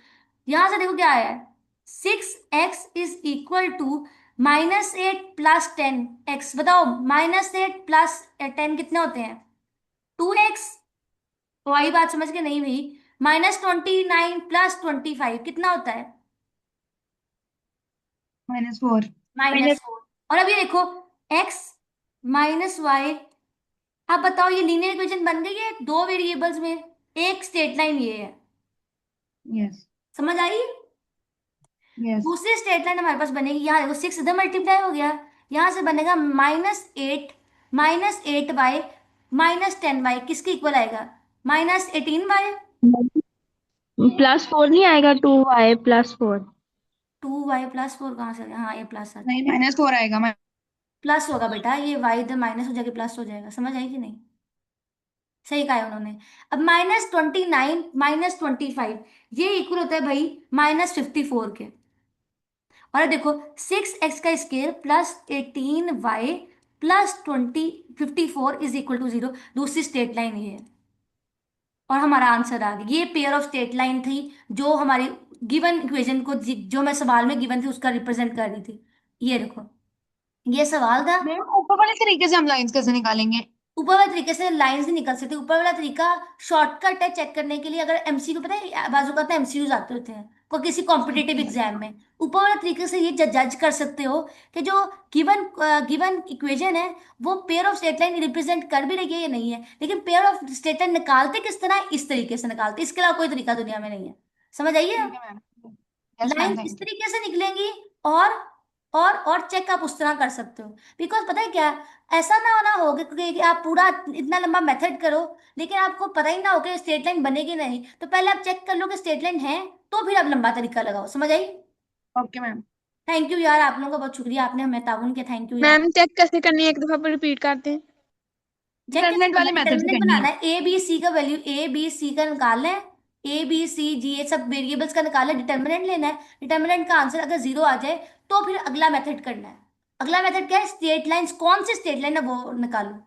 यहां से देखो क्या आया है, 6x is equal to -8 + 10x। बताओ -8 + 10 कितने होते हैं? 2x। वही बात समझ के नहीं हुई? -29 + 25 कितना होता है? -4। -4। और अभी देखो x -y। अब बताओ, ये लीनियर इक्वेशन बन गई है दो वेरिएबल्स में, एक स्ट्रेट लाइन ये है। यस। समझ आई? यस। दूसरी स्ट्रेट लाइन हमारे पास बनेगी, यहाँ देखो 6 इधर मल्टीप्लाई हो गया, यहाँ से बनेगा -8 -8y किसके इक्वल आएगा? -18y। +4 नहीं आएगा, 2y+4। 2y+4 कहाँ से आ गया? हाँ ये प्लस आ, नहीं, -4 आएगा मैम। प्लस होगा बेटा, ये y इधर माइनस हो जाके प्लस हो जाएगा। समझ आई कि नहीं? सही कहा है उन्होंने। अब -29 -25 ये इक्वल होता है भाई -54 के। और अब देखो 6x का square +18y +54 is equal to 0। दूसरी स्ट्रेट लाइन ये है, और हमारा आंसर आ गया। ये पेयर ऑफ स्ट्रेट लाइन थी जो हमारी गिवन इक्वेशन को, जो मैं सवाल में गिवन थी उसका रिप्रेजेंट कर रही थी। ये देखो, ये सवाल था। मैम ऊपर वाले तरीके से हम लाइंस कैसे निकालेंगे? ऊपर वाले तरीके से लाइन से निकल सकते, ऊपर वाला तरीका शॉर्टकट है चेक करने के लिए। अगर एमसीक्यू, पता है बाजू का एमसीक्यूज आते होते हैं को किसी कॉम्पिटेटिव एग्जाम में, ऊपर वाला तरीके से ये जज कर सकते हो कि जो गिवन गिवन इक्वेशन है वो pair of straight line represent कर भी रही है या नहीं है। लेकिन पेयर ऑफ स्ट्रेट लाइन निकालते किस तरह? इस तरीके से निकालते, इसके अलावा कोई तरीका दुनिया में नहीं है। समझ आइए? ठीक है मैम। यस मैम, लाइन किस थैंक यू। तरीके से निकलेंगी, और चेक आप उस तरह कर सकते हो। बिकॉज पता है क्या, ऐसा ना होना होगा क्योंकि आप पूरा इतना लंबा मेथड करो लेकिन आपको पता ही ना हो कि स्ट्रेट लाइन बनेगी नहीं, तो पहले आप चेक कर लो कि स्ट्रेट लाइन है, तो फिर आप लंबा तरीका लगाओ। समझ आई? Okay ma'am. थैंक यू यार, आप लोगों का बहुत शुक्रिया, आपने हमें ताउन किया, थैंक यू यार। मैम चेक कैसे करनी है, एक दफा पर रिपीट करते हैं। चेक कैसे डिटरमिनेंट करना वाले है? मेथड से डिटर्मिनेंट करनी है। बनाना है, ए बी सी का वैल्यू, ए बी सी का निकाल लें, ए बी सी जी ये सब वेरिएबल्स का निकालना है, डिटर्मिनेंट लेना है। डिटर्मिनेंट का आंसर अगर 0 आ जाए तो फिर अगला मेथड करना है। अगला मेथड क्या है? स्टेट लाइंस, कौन सी स्टेट लाइन है वो निकालो।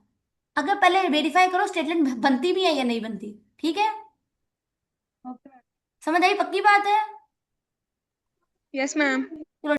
अगर पहले वेरीफाई करो स्टेट लाइन बनती भी है या नहीं बनती, ठीक है? समझ आई? पक्की बात है? Yes ma'am.